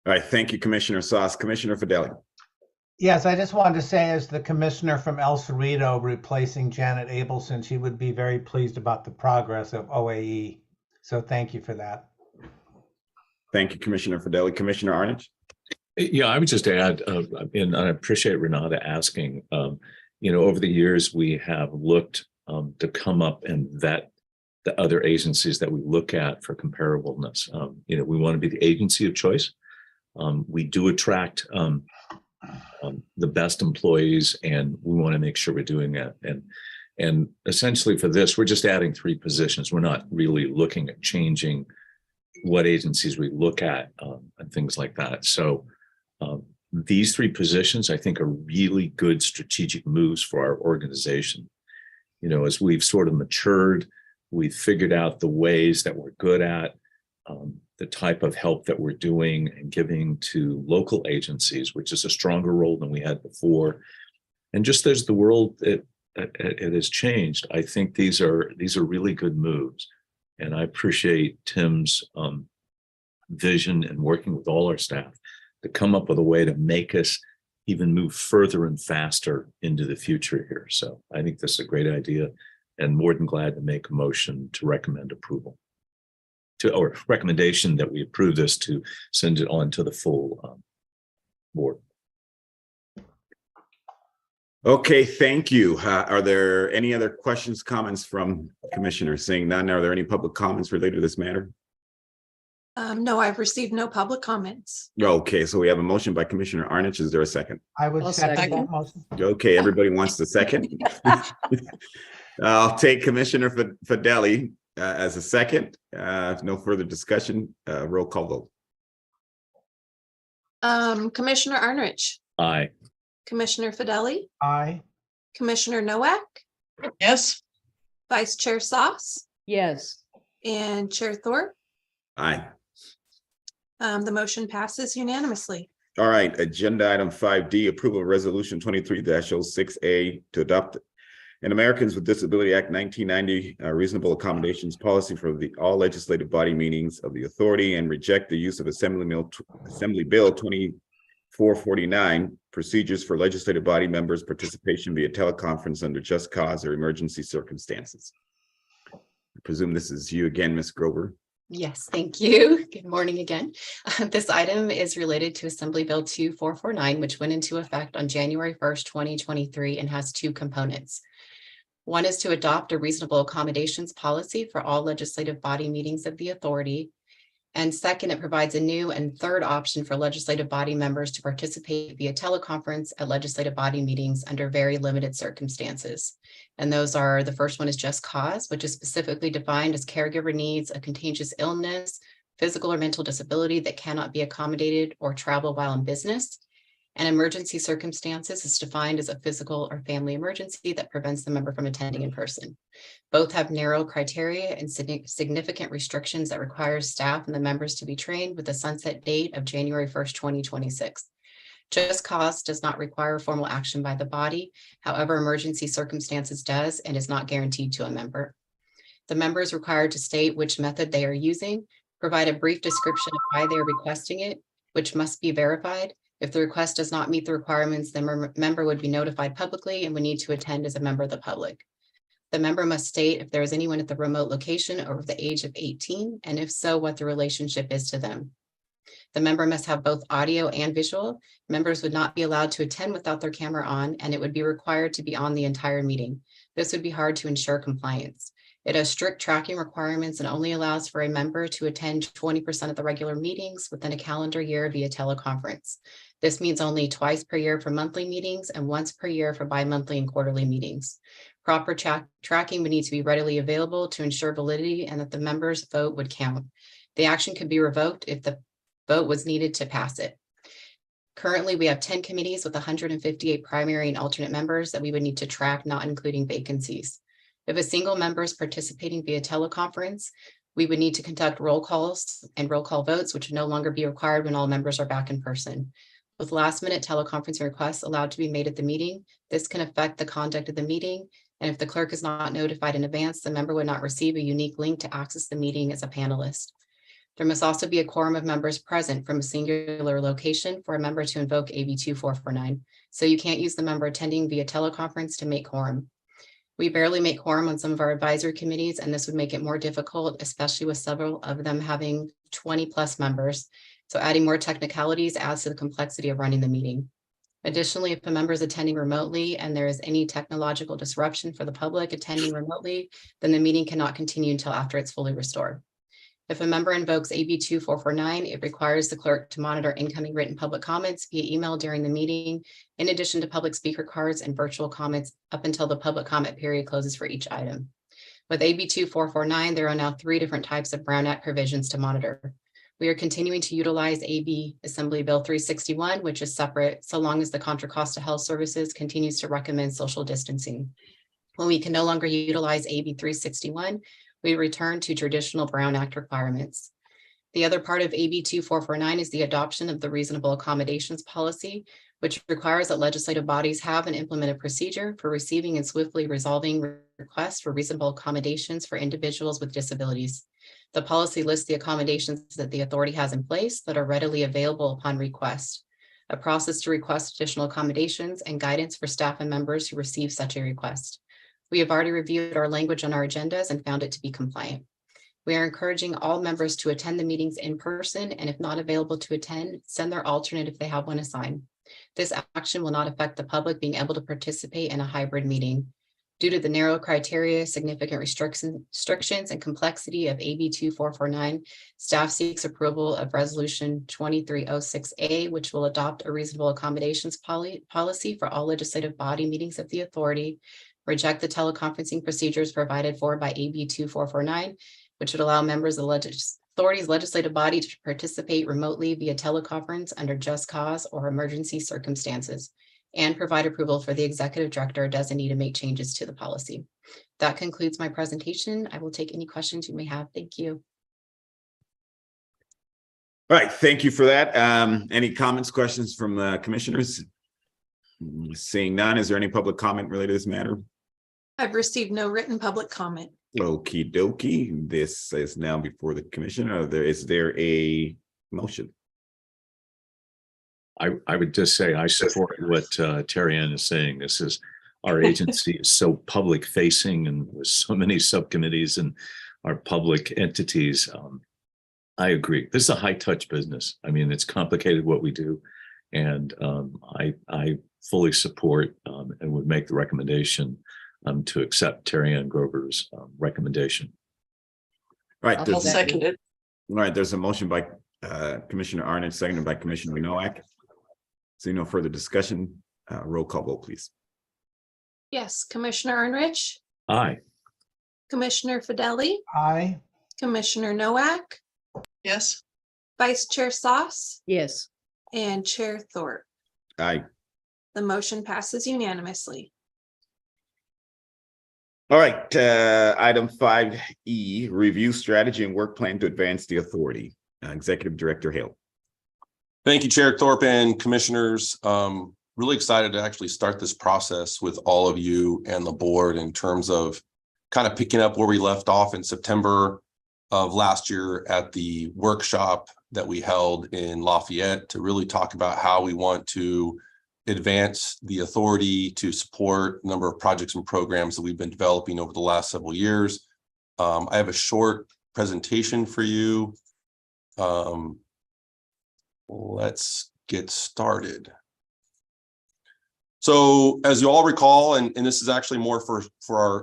All right, thank you, Commissioner Sauce. Commissioner Fideli. Yes, I just wanted to say, as the commissioner from El Cerrito replacing Janet Abelson, she would be very pleased about the progress of OAE. So thank you for that. Thank you, Commissioner Fideli. Commissioner Arnage. Yeah, I would just add, and I appreciate Renata asking, over the years, we have looked to come up and vet the other agencies that we look at for comparableness. We want to be the agency of choice. We do attract the best employees, and we want to make sure we're doing that. And essentially for this, we're just adding 3 positions. We're not really looking at changing what agencies we look at and things like that. So these 3 positions, I think, are really good strategic moves for our organization. As we've sort of matured, we've figured out the ways that we're good at, the type of help that we're doing and giving to local agencies, which is a stronger role than we had before. And just as the world it has changed, I think these are really good moves. And I appreciate Tim's vision and working with all our staff to come up with a way to make us even move further and faster into the future here. So I think this is a great idea, and more than glad to make a motion to recommend approval. Or recommendation that we approve this to send it on to the full board. Okay, thank you. Are there any other questions, comments from commissioners? Seeing none, are there any public comments related to this matter? No, I've received no public comments. Okay, so we have a motion by Commissioner Arnich. Is there a second? I would I'll second second. that motion. Okay, everybody wants the second. I'll take Commissioner Fedeli as a second. If no further discussion, roll call vote. Commissioner Arnrich, Aye. Commissioner Fedeli, Aye. Commissioner Nowak, Yes, Vice Chair Sauce, Yes. and Chair Thorpe. Aye. The motion passes unanimously. All right, agenda item 5D, approval of resolution 23-06A to adopt an Americans with Disability Act 1990 reasonable accommodations policy for all legislative body meetings of the authority, and reject the use of Assembly Bill 2449 procedures for legislative body members' participation via teleconference under just cause or emergency circumstances. I presume this is you again, Ms. Grover. Yes, thank you. Good morning again. This item is related to Assembly Bill 2449, which went into effect on January 1st, 2023, and has 2 components. One is to adopt a reasonable accommodations policy for all legislative body meetings of the authority. And second, it provides a new and third option for legislative body members to participate via teleconference at legislative body meetings under very limited circumstances. And those are, the first one is just cause, which is specifically defined as caregiver needs a contagious illness, physical or mental disability that cannot be accommodated or travel while in business. And emergency circumstances is defined as a physical or family emergency that prevents the member from attending in person. Both have narrow criteria and significant restrictions that require staff and the members to be trained with a sunset date of January 1st, 2026. Just cause does not require formal action by the body. However, emergency circumstances does and is not guaranteed to a member. The member is required to state which method they are using, provide a brief description of why they are requesting it, which must be verified. If the request does not meet the requirements, the member would be notified publicly and would need to attend as a member of the public. The member must state if there is anyone at the remote location over the age of 18, and if so, what the relationship is to them. The member must have both audio and visual. Members would not be allowed to attend without their camera on, and it would be required to be on the entire meeting. This would be hard to ensure compliance. It has strict tracking requirements and only allows for a member to attend 20% of the regular meetings within a calendar year via teleconference. This means only twice per year for monthly meetings and once per year for bi-monthly and quarterly meetings. Proper tracking would need to be readily available to ensure validity and that the member's vote would count. The action could be revoked if the vote was needed to pass it. Currently, we have 10 committees with 158 primary and alternate members that we would need to track, not including vacancies. If a single member is participating via teleconference, we would need to conduct roll calls and roll call votes, which would no longer be required when all members are back in person. With last-minute teleconference requests allowed to be made at the meeting, this can affect the conduct of the meeting. And if the clerk is not notified in advance, the member would not receive a unique link to access the meeting as a panelist. There must also be a quorum of members present from a singular location for a member to invoke AB 2449. So you can't use the member attending via teleconference to make quorum. We barely make quorum on some of our advisory committees, and this would make it more difficult, especially with several of them having 20+ members. So adding more technicalities adds to the complexity of running the meeting. Additionally, if a member is attending remotely and there is any technological disruption for the public attending remotely, then the meeting cannot continue until after it's fully restored. If a member invokes AB 2449, it requires the clerk to monitor incoming written public comments via email during the meeting, in addition to public speaker cards and virtual comments up until the public comment period closes for each item. With AB 2449, there are now 3 different types of Brown Act provisions to monitor. We are continuing to utilize AB Assembly Bill 361, which is separate, so long as the Contra Costa Health Services continues to recommend social distancing. When we can no longer utilize AB 361, we return to traditional Brown Act requirements. The other part of AB 2449 is the adoption of the reasonable accommodations policy, which requires that legislative bodies have and implement a procedure for receiving and swiftly resolving requests for reasonable accommodations for individuals with disabilities. The policy lists the accommodations that the authority has in place that are readily available upon request, a process to request additional accommodations, and guidance for staff and members who receive such a request. We have already reviewed our language on our agendas and found it to be compliant. We are encouraging all members to attend the meetings in person, and if not available to attend, send their alternate if they have one assigned. This action will not affect the public being able to participate in a hybrid meeting. Due to the narrow criteria, significant restrictions, and complexity of AB 2449, staff seeks approval of Resolution 2306A, which will adopt a reasonable accommodations policy for all legislative body meetings of the authority, reject the teleconferencing procedures provided for by AB 2449, which would allow members of the authority's legislative body to participate remotely via teleconference under just cause or emergency circumstances, and provide approval for the executive director designee to make changes to the policy. That concludes my presentation. I will take any questions you may have. Thank you. All right, thank you for that. Any comments, questions from the commissioners? Seeing none, is there any public comment related to this matter? I've received no written public comment. Okie dokie. This is now before the commission. Is there a motion? I would just say I support what Terry Ann is saying. This is, our agency is so public facing and with so many subcommittees and our public entities. I agree. This is a high touch business. I mean, it's complicated what we do. And I fully support and would make the recommendation to accept Terry Ann Grover's recommendation. Right. I'll second it. All right, there's a motion by Commissioner Arnett, seconded by Commissioner Noack. See no further discussion. Roll call vote, please. Yes, Commissioner Arnrich, Aye. Commissioner Fideli, Aye. Commissioner Noack, Yes. Vice Chair Sauce, Yes. and Chair Thorpe. Aye. The motion passes unanimously. All right, item 5E, review strategy and work plan to advance the authority. Executive Director Hale. Thank you, Chair Thorpe and commissioners. Really excited to actually start this process with all of you and the board in terms of kind of picking up where we left off in September of last year at the workshop that we held in Lafayette to really talk about how we want to advance the authority to support a number of projects and programs that we've been developing over the last several years. I have a short presentation for you. Let's get started. So as you all recall, and this is actually more for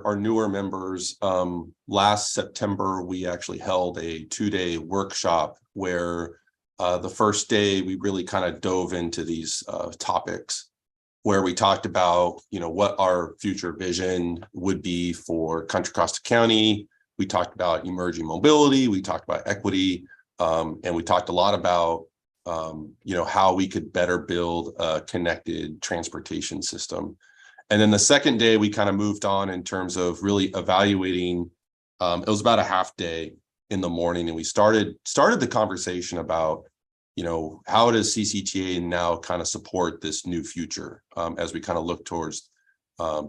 our newer members, last September, we actually held a 2-day workshop where the first day we really kind of dove into these topics where we talked about, what our future vision would be for Contra Costa County. We talked about emerging mobility, we talked about equity, and we talked a lot about how we could better build a connected transportation system. And then the second day, we kind of moved on in terms of really evaluating. It was about a half day in the morning, and we started the conversation about, how does CCTA now kind of support this new future as we kind of look towards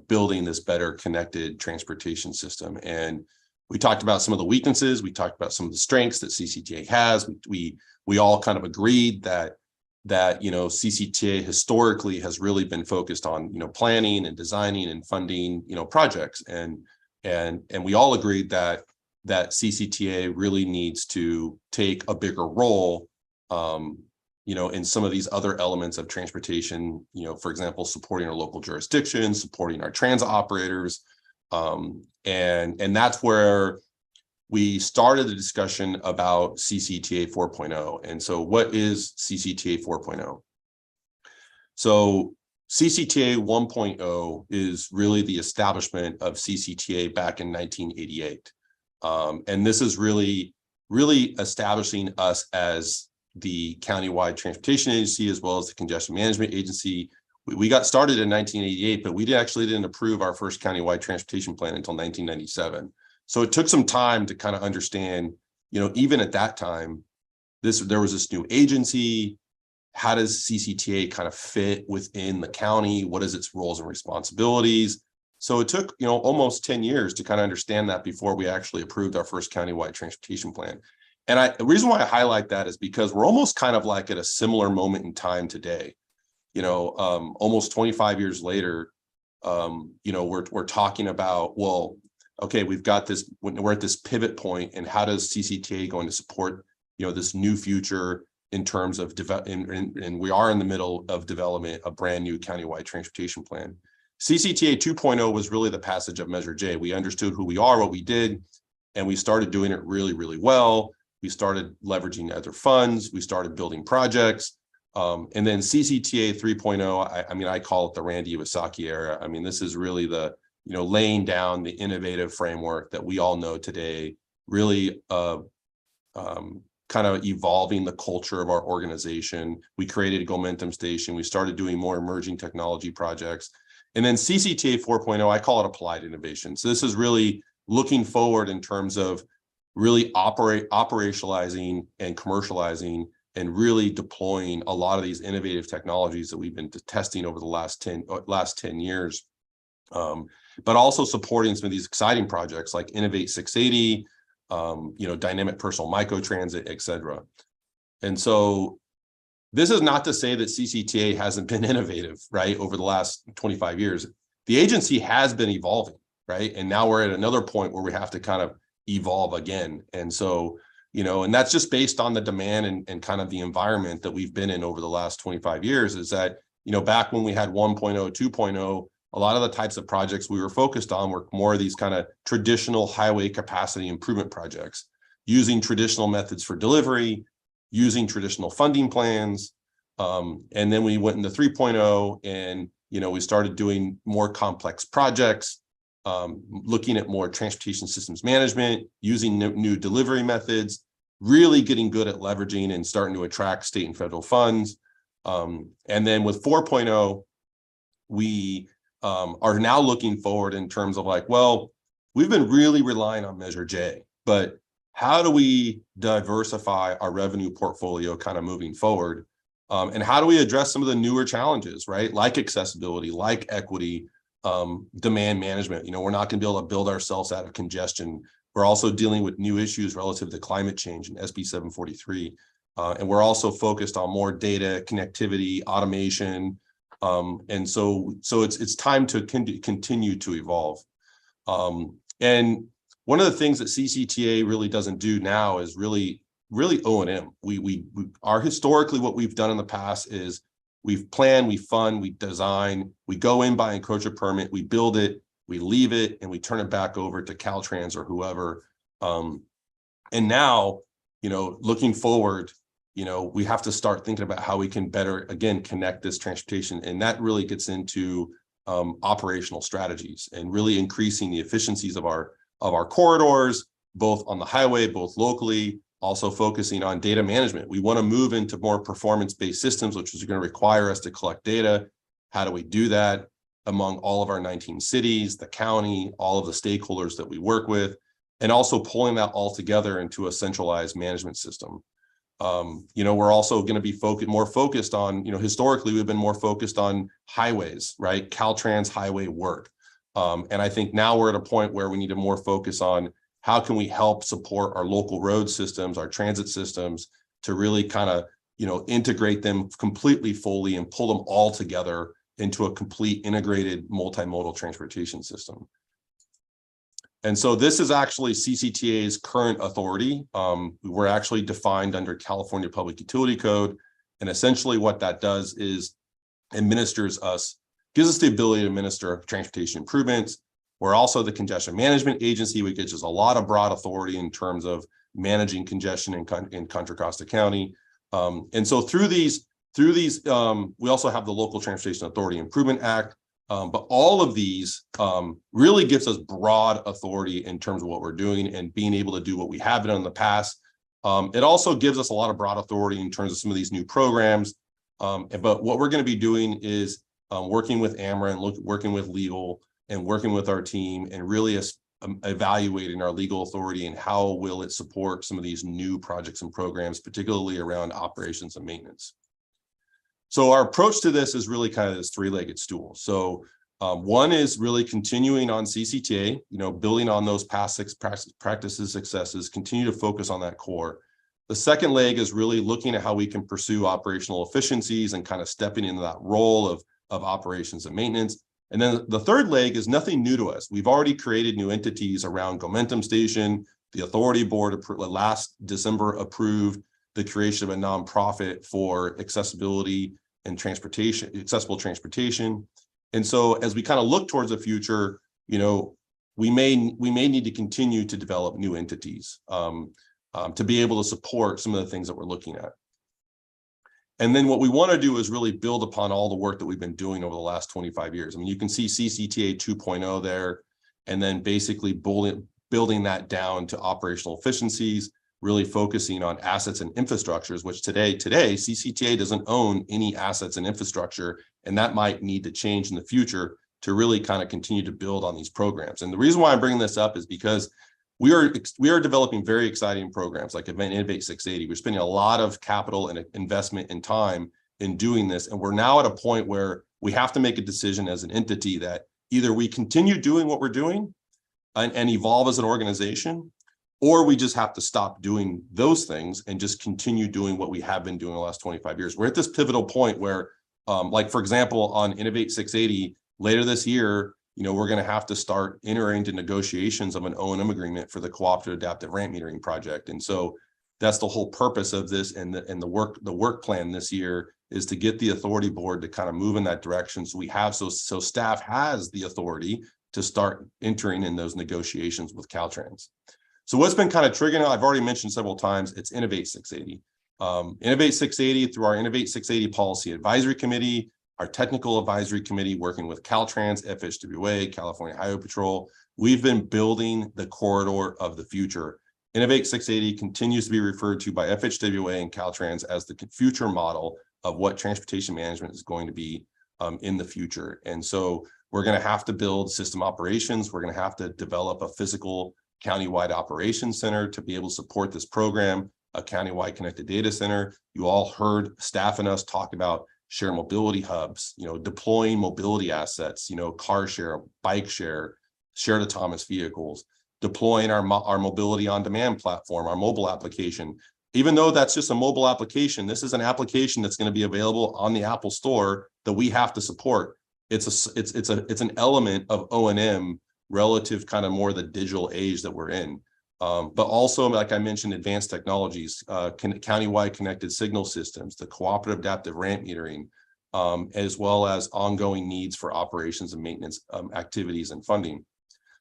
building this better connected transportation system. And we talked about some of the weaknesses. We talked about some of the strengths that CCTA has. We all kind of agreed that CCTA historically has really been focused on planning and designing and funding projects, and we all agreed that CCTA really needs to take a bigger role you know, in some of these other elements of transportation, you know, for example, supporting our local jurisdiction, supporting our transit operators. And that's where we started the discussion about CCTA 4.0. And so what is CCTA 4.0? So CCTA 1.0 is really the establishment of CCTA back in 1988. And this is really establishing us as the countywide transportation agency, as well as the congestion management agency. We got started in 1988, but we actually didn't approve our first countywide transportation plan until 1997. So it took some time to kind of understand, you know, even at that time, there was this new agency. How does CCTA kind of fit within the county? What is its roles and responsibilities? So it took, you know, almost 10 years to kind of understand that before we actually approved our first countywide transportation plan. And the reason why I highlight that is because we're almost kind of like at a similar moment in time today. You know, almost 25 years later, you know, we're talking about, well, okay, we've got this, we're at this pivot point, and how does CCTA going to support, you know, this new future in terms of and we are in the middle of development a brand new countywide transportation plan. CCTA 2.0 was really the passage of Measure J. We understood who we are, what we did, and we started doing it really, really well. We started leveraging other funds. We started building projects. And then CCTA 3.0, I mean, I call it the Randy Iwasaki era. I mean, this is really the, you know, laying down the innovative framework that we all know today, really kind of evolving the culture of our organization. We created a Momentum Station. We started doing more emerging technology projects. And then CCTA 4.0, I call it applied innovation. So this is really looking forward in terms of really operationalizing and commercializing and really deploying a lot of these innovative technologies that we've been testing over the last 10 years. But also supporting some of these exciting projects like Innovate 680, you know, dynamic personal microtransit, et cetera. And so this is not to say that CCTA hasn't been innovative, right, over the last 25 years. The agency has been evolving, right? And now we're at another point where we have to kind of evolve again. And so, you know, and that's just based on the demand and kind of the environment that we've been in over the last 25 years, is that, you know, back when we had 1.0, 2.0, a lot of the types of projects we were focused on were more of these kind of traditional highway capacity improvement projects, using traditional methods for delivery, using traditional funding plans. And then we went into 3.0 and, you know, we started doing more complex projects, looking at more transportation systems management, using new delivery methods, really getting good at leveraging and starting to attract state and federal funds. And then with 4.0, we are now looking forward in terms of like, well, we've been really relying on Measure J, but how do we diversify our revenue portfolio kind of moving forward? And how do we address some of the newer challenges, right? Like accessibility, like equity, demand management. You know, we're not going to be able to build ourselves out of congestion. We're also dealing with new issues relative to climate change and SB 743. And we're also focused on more data, connectivity, automation. And so it's time to continue to evolve. And one of the things that CCTA really doesn't do now is really O&M. We are historically, what we've done in the past is we've planned, we fund, we design, we go in by encroacher permit, we build it, we leave it, and we turn it back over to Caltrans or whoever. And now, you know, looking forward, you know, we have to start thinking about how we can better, again, connect this transportation. And that really gets into operational strategies and really increasing the efficiencies of our corridors, both on the highway, both locally, also focusing on data management. We want to move into more performance-based systems, which is going to require us to collect data. How do we do that among all of our 19 cities, the county, all of the stakeholders that we work with, and also pulling that all together into a centralized management system. You know, we're also going to be more focused on, you know, historically, we've been more focused on highways, right? Caltrans highway work. And I think now we're at a point where we need to more focus on how can we help support our local road systems, our transit systems, to really kind of, you know, integrate them completely fully and pull them all together into a complete integrated multimodal transportation system. And so this is actually CCTA's current authority. We're actually defined under California Public Utility Code. And essentially what that does is gives us the ability to administer transportation improvements. We're also the congestion management agency, which gives us a lot of broad authority in terms of managing congestion in Contra Costa County. And so through these, we also have the Local Transportation Authority Improvement Act. But all of these really gives us broad authority in terms of what we're doing and being able to do what we have done in the past. It also gives us a lot of broad authority in terms of some of these new programs. But what we're going to be doing is working with AMRA and working with legal and working with our team and really evaluating our legal authority and how will it support some of these new projects and programs, particularly around operations and maintenance. So our approach to this is really kind of this three-legged stool. So one is really continuing on CCTA, building on those past six practices successes, continue to focus on that core. The second leg is really looking at how we can pursue operational efficiencies and kind of stepping into that role of operations and maintenance. And then the third leg is nothing new to us. We've already created new entities around Gomentum Station. The authority board last December approved the creation of a nonprofit for accessibility and accessible transportation. And so as we kind of look towards the future, we may need to continue to develop new entities to be able to support some of the things that we're looking at. And then what we want to do is really build upon all the work that we've been doing over the last 25 years. I mean, you can see CCTA 2.0 there, and then basically building that down to operational efficiencies, really focusing on assets and infrastructures, which today CCTA doesn't own any assets and infrastructure, and that might need to change in the future to really kind of continue to build on these programs. And the reason why I'm bringing this up is because we are developing very exciting programs like Event Innovate 680. We're spending a lot of capital and investment and time in doing this, and we're now at a point where we have to make a decision as an entity that either we continue doing what we're doing and evolve as an organization, or we just have to stop doing those things and just continue doing what we have been doing the last 25 years. We're at this pivotal point where, like, for example, on Innovate 680, later this year, we're going to have to start entering into negotiations of an O&M agreement for the Cooperative Adaptive Ramp Metering project. And so that's the whole purpose of this, and the work plan this year is to get the authority board to kind of move in that direction. So staff has the authority to start entering in those negotiations with Caltrans. So what's been kind of triggering, I've already mentioned several times, it's Innovate 680. Innovate 680 through our Innovate 680 Policy Advisory Committee, our Technical Advisory Committee working with Caltrans, FHWA, California Highway Patrol. We've been building the corridor of the future. Innovate 680 continues to be referred to by FHWA and Caltrans as the future model of what transportation management is going to be in the future. And so we're going to have to build system operations. We're going to have to develop a physical countywide operations center to be able to support this program, a countywide connected data center. You all heard staff and us talk about share mobility hubs, deploying mobility assets, car share, bike share, shared autonomous vehicles, deploying our mobility on demand platform, our mobile application. Even though that's just a mobile application, this is an application that's going to be available on the Apple Store that we have to support. It's an element of O&M relative kind of more the digital age that we're in. But also, like I mentioned, advanced technologies, countywide connected signal systems, the cooperative adaptive ramp metering, as well as ongoing needs for operations and maintenance activities and funding.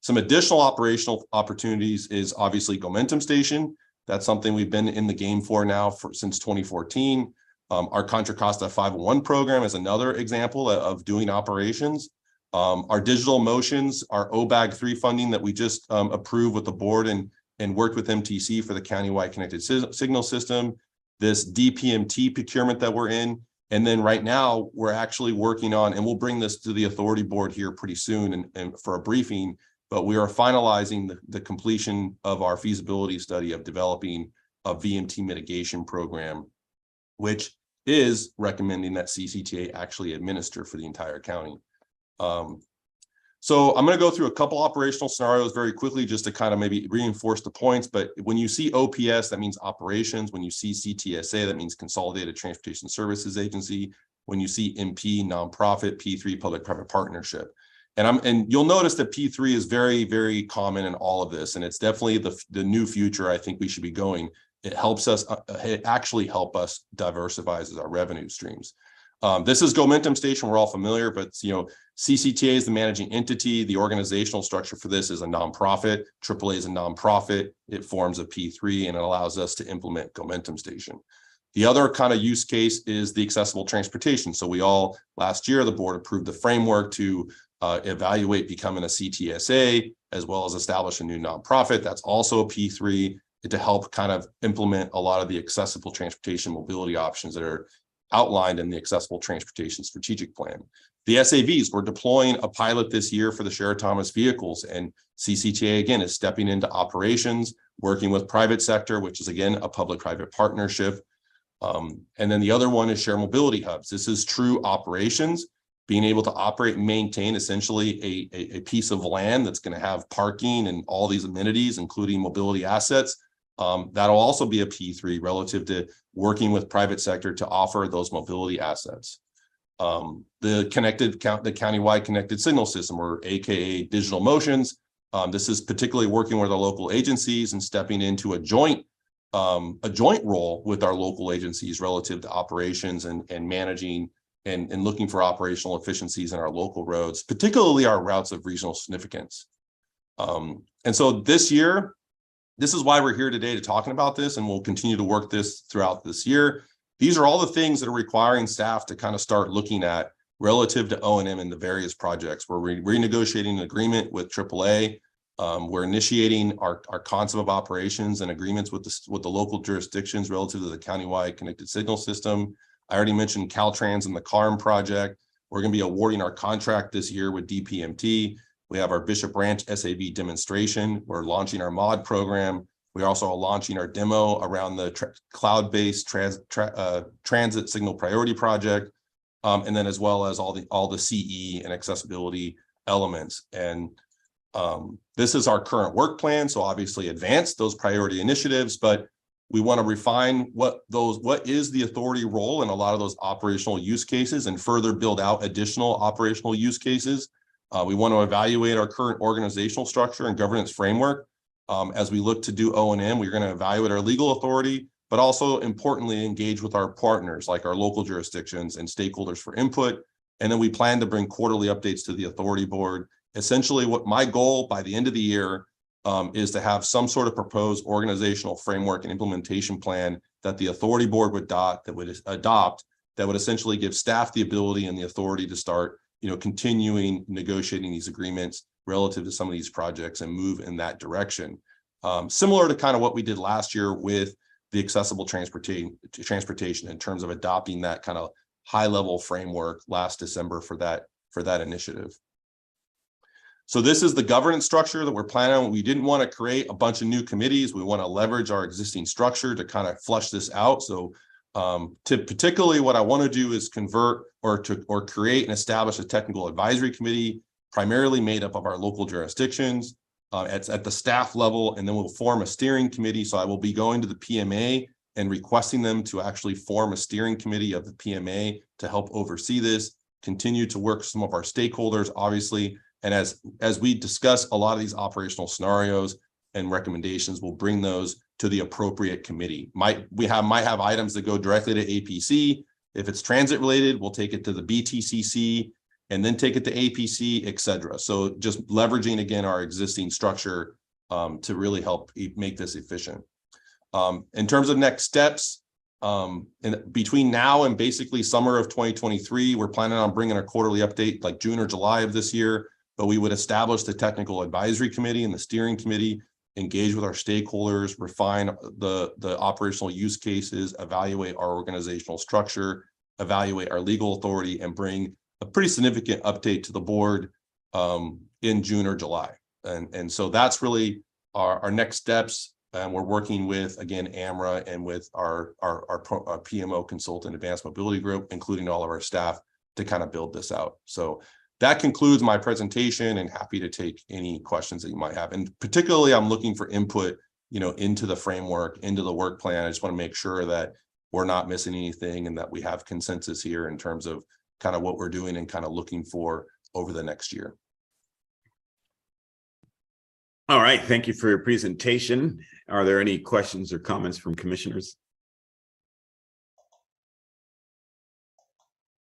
Some additional operational opportunities is obviously Gomentum Station. That's something we've been in the game for now since 2014. Our Contra Costa 501 program is another example of doing operations. Our digital motions, our OBAG 3 funding that we just approved with the board and worked with MTC for the countywide connected signal system, this DPMT procurement that we're in. And then right now we're actually working on, and we'll bring this to the authority board here pretty soon and for a briefing, but we are finalizing the completion of our feasibility study of developing a VMT mitigation program, which is recommending that CCTA actually administer for the entire county. So I'm going to go through a couple operational scenarios very quickly just to kind of maybe reinforce the points. But when you see OPS, that means operations. When you see CTSA, that means Consolidated Transportation Services Agency. When you see MP, nonprofit, P3, public-private partnership. And you'll notice that P3 is very, very common in all of this. And it's definitely the new future I think we should be going. It helps us, it actually help us diversify our revenue streams. This is Gomentum Station. We're all familiar, but CCTA is the managing entity. The organizational structure for this is a nonprofit. AAA is a nonprofit. It forms a P3 and it allows us to implement Gomentum Station. The other kind of use case is the accessible transportation. So last year, the board approved the framework to evaluate becoming a CTSA, as well as establish a new nonprofit. That's also a P3 to help kind of implement a lot of the accessible transportation mobility options that are outlined in the accessible transportation strategic plan. The SAVs, we're deploying a pilot this year for the Share Thomas vehicles, and CCTA again is stepping into operations, working with private sector, which is again a public-private partnership. And then the other one is Share Mobility Hubs. This is true operations, being able to operate and maintain essentially a piece of land that's going to have parking and all these amenities, including mobility assets. That'll also be a P3 relative to working with private sector to offer those mobility assets. The countywide connected signal system, or AKA Digital Motions. This is particularly working with our local agencies and stepping into a joint role with our local agencies relative to operations and managing and looking for operational efficiencies in our local roads, particularly our routes of regional significance. And so this year, this is why we're here today to talking about this, and we'll continue to work this throughout this year. These are all the things that are requiring staff to kind of start looking at relative to O&M and the various projects. We're renegotiating an agreement with AAA. We're initiating our concept of operations and agreements with the local jurisdictions relative to the countywide connected signal system. I already mentioned Caltrans and the CARM project. We're going to be awarding our contract this year with DPMT. We have our Bishop Ranch SAV demonstration. We're launching our mod program. We also are launching our demo around the cloud-based transit signal priority project, and then as well as all the CE and accessibility elements. And this is our current work plan. So obviously advance those priority initiatives, but we want to refine what is the authority role in a lot of those operational use cases and further build out additional operational use cases. We want to evaluate our current organizational structure and governance framework. As we look to do O&M, we're going to evaluate our legal authority, but also importantly, engage with our partners like our local jurisdictions and stakeholders for input. And then we plan to bring quarterly updates to the authority board. Essentially, what my goal by the end of the year is to have some sort of proposed organizational framework and implementation plan that the authority board would adopt that would essentially give staff the ability and the authority to start continuing negotiating these agreements relative to some of these projects and move in that direction. Similar to kind of what we did last year with the accessible transportation in terms of adopting that kind of high level framework last December for that initiative. So this is the governance structure that we're planning on. We didn't want to create a bunch of new committees. We want to leverage our existing structure to kind of flush this out. So particularly what I want to do is convert or create and establish a technical advisory committee, primarily made up of our local jurisdictions at the staff level, and then we'll form a steering committee. So I will be going to the PMA and requesting them to actually form a steering committee of the PMA to help oversee this, continue to work with some of our stakeholders, obviously. And as we discuss a lot of these operational scenarios and recommendations, we'll bring those to the appropriate committee. Might have items that go directly to APC. If it's transit related, we'll take it to the BTCC and then take it to APC, et cetera. So just leveraging again our existing structure to really help make this efficient. In terms of next steps, between now and basically summer of 2023, we're planning on bringing a quarterly update like June or July of this year, but we would establish the technical advisory committee and the steering committee, engage with our stakeholders, refine the operational use cases, evaluate our organizational structure, evaluate our legal authority, and bring a pretty significant update to the board in June or July. And so that's really our next steps. And we're working with, again, AMRA and with our PMO consultant advanced mobility group, including all of our staff, to kind of build this out. So that concludes my presentation, and happy to take any questions that you might have. And particularly, I'm looking for input, into the framework, into the work plan. I just want to make sure that we're not missing anything and that we have consensus here in terms of kind of what we're doing and kind of looking for over the next year. All right, thank you for your presentation. Are there any questions or comments from commissioners?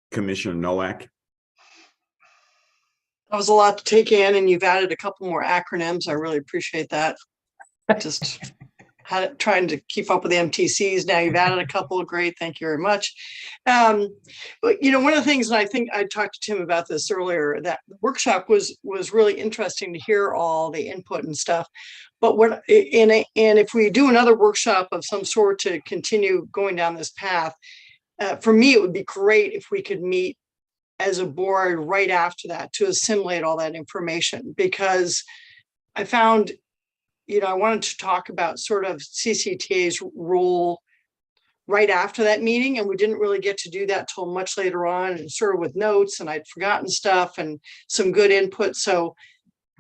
Commissioner Nowak? That was a lot to take in, and you've added a couple more acronyms. I really appreciate that. Just trying to keep up with the MTCs. Now you've added a couple. Great. Thank you very much. But you know, one of the things, and I think I talked to Tim about this earlier, that the workshop was really interesting to hear all the input and stuff. But and if we do another workshop of some sort to continue going down this path, for me, it would be great if we could meet as a board right after that to assimilate all that information, because I found, you know, I wanted to talk about sort of CCTA's role right after that meeting, and we didn't really get to do that till much later on, and sort of with notes, and I'd forgotten stuff and some good input. So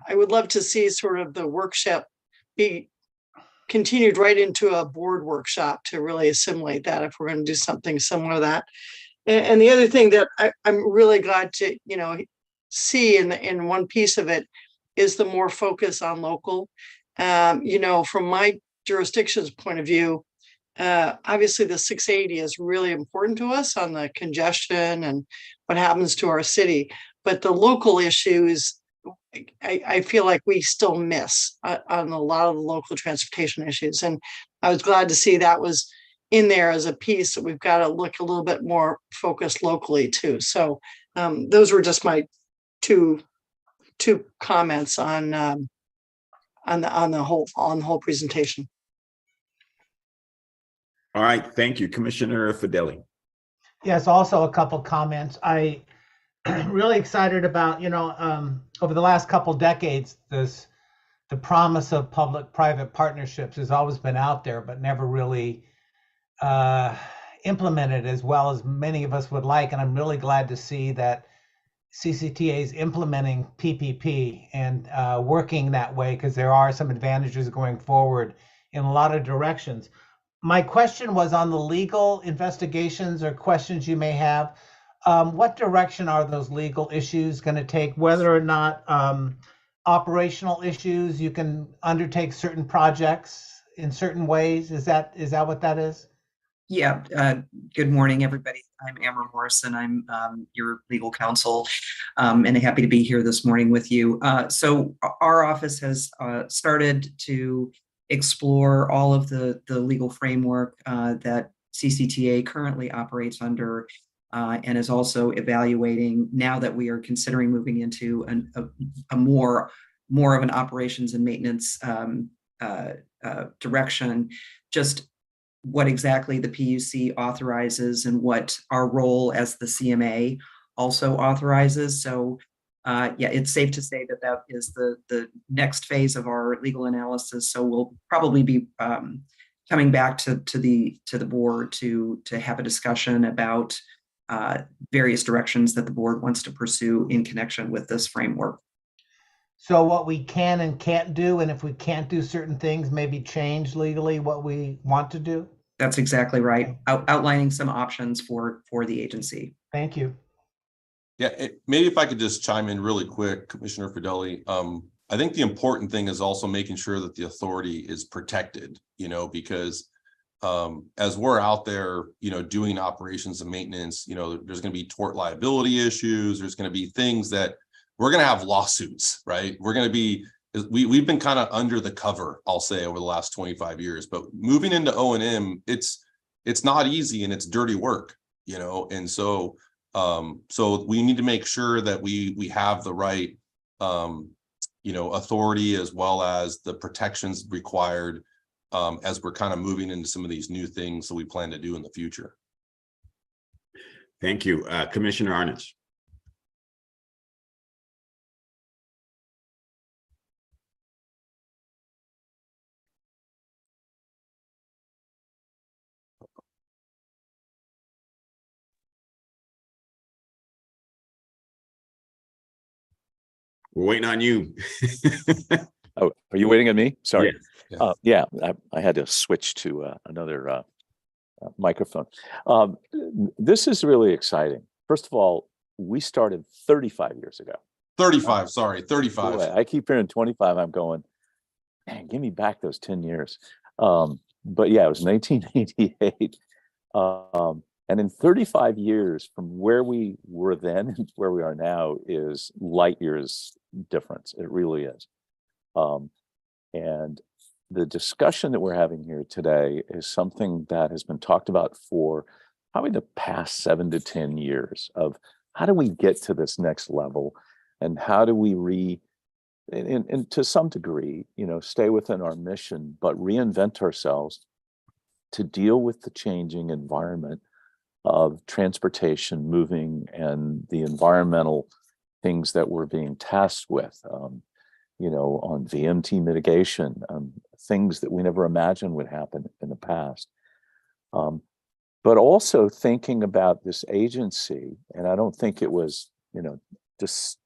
I would love to see sort of the workshop be continued right into a board workshop to really assimilate that if we're going to do something similar to that. And the other thing that I'm really glad to, you know, see in one piece of it is the more focus on local. You know, from my jurisdiction's point of view, obviously the 680 is really important to us on the congestion and what happens to our city. But the local issues, I feel like we still miss on a lot of the local transportation issues. And I was glad to see that was in there as a piece that we've got to look a little bit more focused locally too. So those were just my two comments on the whole presentation. All right, thank you, Commissioner Fideli. Yes, also a couple comments. I really excited about, you know, over the last couple decades, the promise of public-private partnerships has always been out there, but never really implemented as well as many of us would like. And I'm really glad to see that CCTA is implementing PPP and working that way, because there are some advantages going forward in a lot of directions. My question was on the legal investigations or questions you may have. What direction are those legal issues going to take? Whether or not operational issues, you can undertake certain projects in certain ways. Is that what that is? Yeah, good morning, everybody. I'm Amber Morrison. I'm your legal counsel, and happy to be here this morning with you. So our office has started to explore all of the legal framework that CCTA currently operates under, and is also evaluating, now that we are considering moving into a more of an operations and maintenance direction, just what exactly the PUC authorizes and what our role as the CMA also authorizes. So yeah, it's safe to say that that is the next phase of our legal analysis. So we'll probably be coming back to the board to have a discussion about various directions that the board wants to pursue in connection with this framework. So what we can and can't do, and if we can't do certain things, maybe change legally what we want to do? That's exactly right. Outlining some options for the agency. Thank you. Yeah, maybe if I could just chime in really quick, Commissioner Fideli. I think the important thing is also making sure that the authority is protected, you know, because as we're out there, you know, doing operations and maintenance, you know, there's going to be tort liability issues. There's going to be things that we're going to have lawsuits, right? We're going to be, we've been kind of under the cover, I'll say, over the last 25 years, but moving into O&M, it's not easy and it's dirty work, you know? And so, so we need to make sure that we have the right, you know, authority as well as the protections required as we're kind of moving into some of these new things that we plan to do in the future. Thank you, Commissioner Arnich. We're waiting on you. Oh, are you waiting on me? Sorry. Yes. Yeah, I had to switch to another microphone. This is really exciting. First of all, we started 35 years ago. 35, sorry, 35. Boy, I keep hearing 25. I'm going, man, give me back those 10 years. But yeah, it was 1988. And in 35 years from where we were then and where we are now is light years difference. It really is. And the discussion that we're having here today is something that has been talked about for probably the past 7 to 10 years of how do we get to this next level, and how do we and to some degree, stay within our mission, but reinvent ourselves to deal with the changing environment of transportation, moving, and the environmental things that we're being tasked with, on VMT mitigation, things that we never imagined would happen in the past. But also thinking about this agency, and I don't think it was, just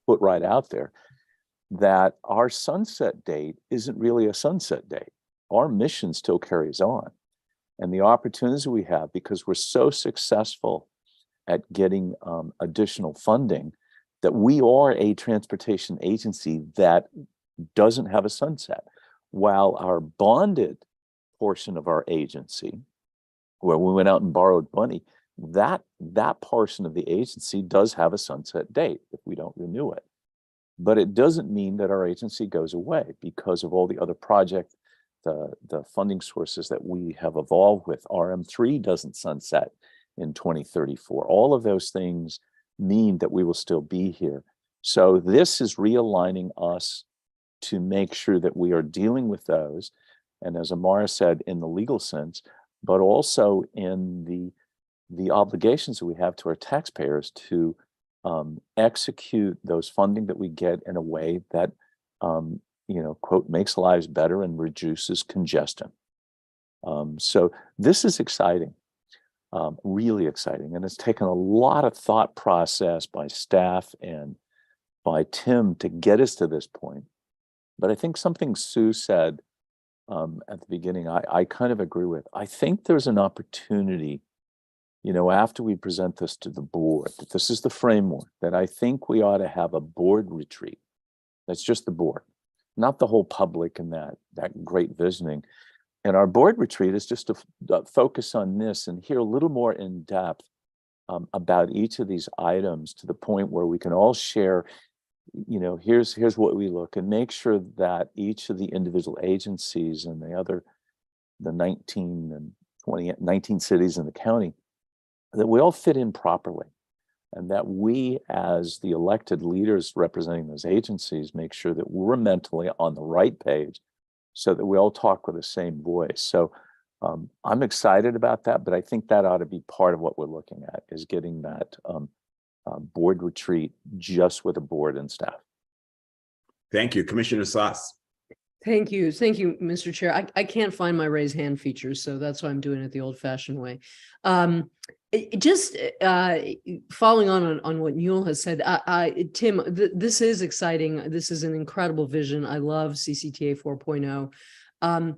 put right out there, that our sunset date isn't really a sunset date. Our mission still carries on. And the opportunities we have, because we're so successful at getting additional funding, that we are a transportation agency that doesn't have a sunset. While our bonded portion of our agency, where we went out and borrowed money, that portion of the agency does have a sunset date if we don't renew it. But it doesn't mean that our agency goes away because of all the other projects, the funding sources that we have evolved with. RM3 doesn't sunset in 2034. All of those things mean that we will still be here. So this is realigning us to make sure that we are dealing with those. And as Amara said, in the legal sense, but also in the obligations that we have to our taxpayers to execute those funding that we get in a way that, quote, makes lives better and reduces congestion. So this is exciting, really exciting. And it's taken a lot of thought process by staff and by Tim to get us to this point. But I think something Sue said at the beginning, I kind of agree with. I think there's an opportunity, after we present this to the board, that this is the framework, that I think we ought to have a board retreat. That's just the board, not the whole public and that great visioning. And our board retreat is just to focus on this and hear a little more in depth about each of these items, to the point where we can all share, here's what we look, and make sure that each of the individual agencies and the 19 cities in the county, that we all fit in properly, and that we, as the elected leaders representing those agencies, make sure that we're mentally on the right page so that we all talk with the same voice. So I'm excited about that, but I think that ought to be part of what we're looking at, is getting that board retreat just with the board and staff. Thank you, Commissioner Sass. Thank you, Mr. Chair. I can't find my raise hand features, so that's why I'm doing it the old-fashioned way. Just following on what Newell has said, Tim, this is exciting. This is an incredible vision. I love CCTA 4.0.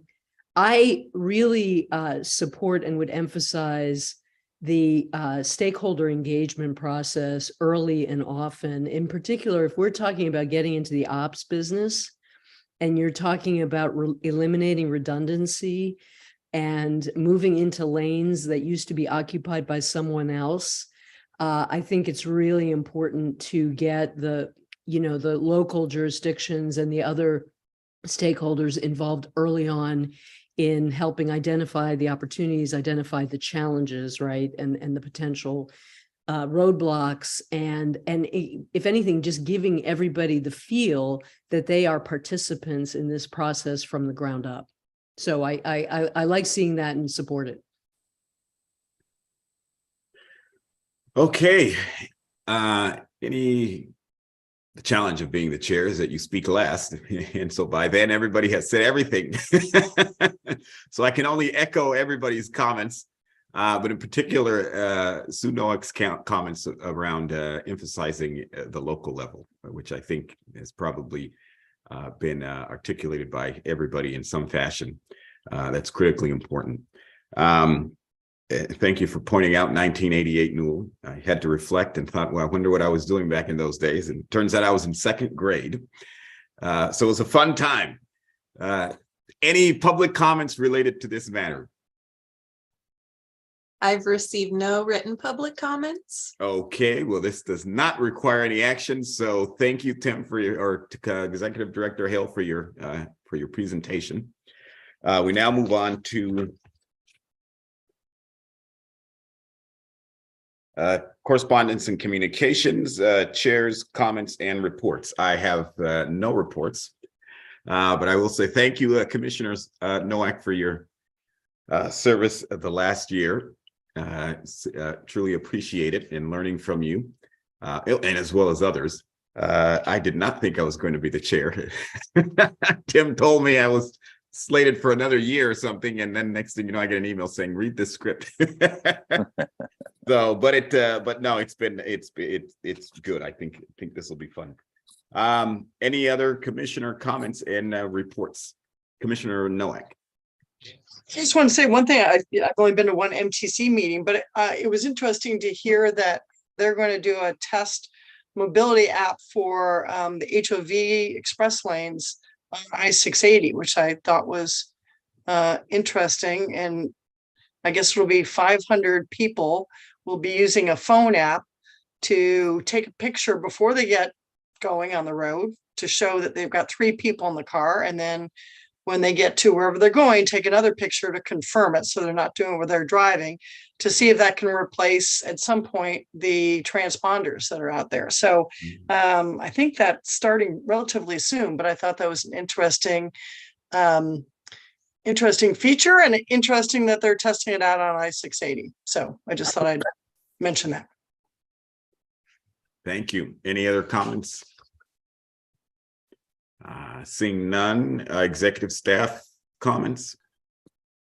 I really support and would emphasize the stakeholder engagement process early and often. In particular, if we're talking about getting into the ops business, and you're talking about eliminating redundancy and moving into lanes that used to be occupied by someone else, I think it's really important to get the local jurisdictions and the other stakeholders involved early on in helping identify the opportunities, identify the challenges, right, and the potential roadblocks, and if anything, just giving everybody the feel that they are participants in this process from the ground up. So I like seeing that and support it. Okay. The challenge of being the chair is that you speak last. And so by then everybody has said everything. So I can only echo everybody's comments. But in particular, Sue Noack's comments around emphasizing the local level, which I think has probably been articulated by everybody in some fashion. That's critically important. Thank you for pointing out 1988, Newell. I had to reflect and thought, well, I wonder what I was doing back in those days. And it turns out I was in second grade. So it was a fun time. Any public comments related to this matter? I've received no written public comments. Okay, well, this does not require any action, so thank you, Tim, for your, or Executive Director Hale for your presentation. We now move on to correspondence and communications, chairs, comments, and reports. I have no reports, but I will say thank you, Commissioners Nowak, for your service of the last year. Truly appreciate it and learning from you, and as well as others. I did not think I was going to be the chair. Tim told me I was slated for another year or something, and then next thing you know, I get an email saying, read this script. So, but no, it's good. I think this will be fun. Any other commissioner comments and reports? Commissioner Nowak. I just want to say one thing. I've only been to one MTC meeting, but it was interesting to hear that they're going to do a test mobility app for the HOV express lanes on I-680, which I thought was interesting. And I guess it'll be 500 people will be using a phone app to take a picture before they get going on the road to show that they've got 3 people in the car. And then when they get to wherever they're going, take another picture to confirm it, so they're not doing what they're driving, to see if that can replace at some point the transponders that are out there. So I think that's starting relatively soon, but I thought that was an interesting feature, and interesting that they're testing it out on I-680. So I just thought I'd mention that. Thank you. Any other comments? Seeing none, executive staff comments.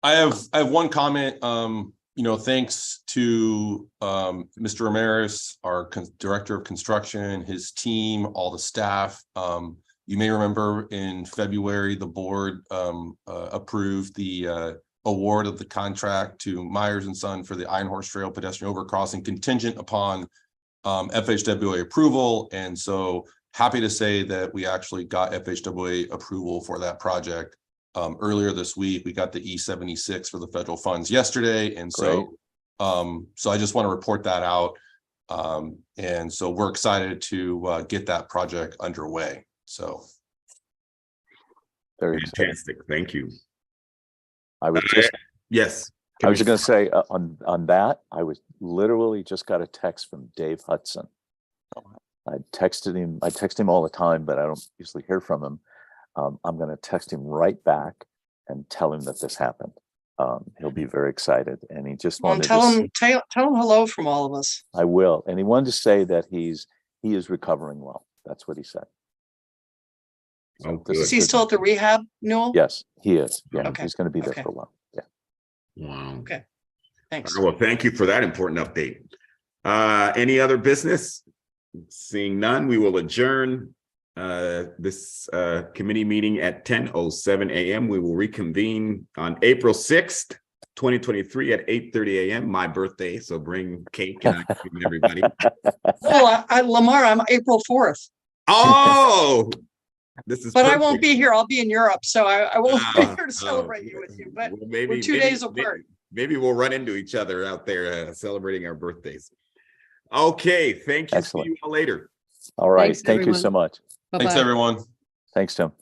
I have one comment. Thanks to Mr. Ramirez, our director of construction, his team, all the staff. You may remember in February, the board approved the award of the contract to Myers and Son for the Iron Horse Trail pedestrian overcrossing contingent upon FHWA approval. And so happy to say that we actually got FHWA approval for that project. Earlier this week, we got the E76 for the federal funds yesterday. And so, so I just want to report that out. And so we're excited to get that project underway. So. Very fantastic. Thank you. I was just, yes. I was going to say on that, I was literally just got a text from Dave Hudson. I text him all the time, but I don't usually hear from him. I'm going to text him right back and tell him that this happened. He'll be very excited, and he just wanted tell him hello from all of us. I will, and he wanted to say that he is recovering well. That's what he said. So is he still at the rehab, Newell? Yes, he is. Yeah, okay. He's going to be there okay. for a while. Yeah. Wow. Okay. Thanks. Well, thank you for that important update. Any other business? Seeing none, we will adjourn this committee meeting at 10:07 a.m. We will reconvene on April 6th, 2023 at 8:30 a.m. My birthday, so bring cake and ice cream, everybody. Well, Lamar, I'm April 4th. Oh, this is. But perfect. I won't be here. I'll be in Europe, so I won't be here to celebrate you with you. But well, we're 2 days apart. Maybe we'll run into each other out there celebrating our birthdays. Okay, thank you. Excellent. See you all later. All right. Thanks, Thank you everyone. so much. Thanks, Bye-bye. everyone. Thanks, Tim.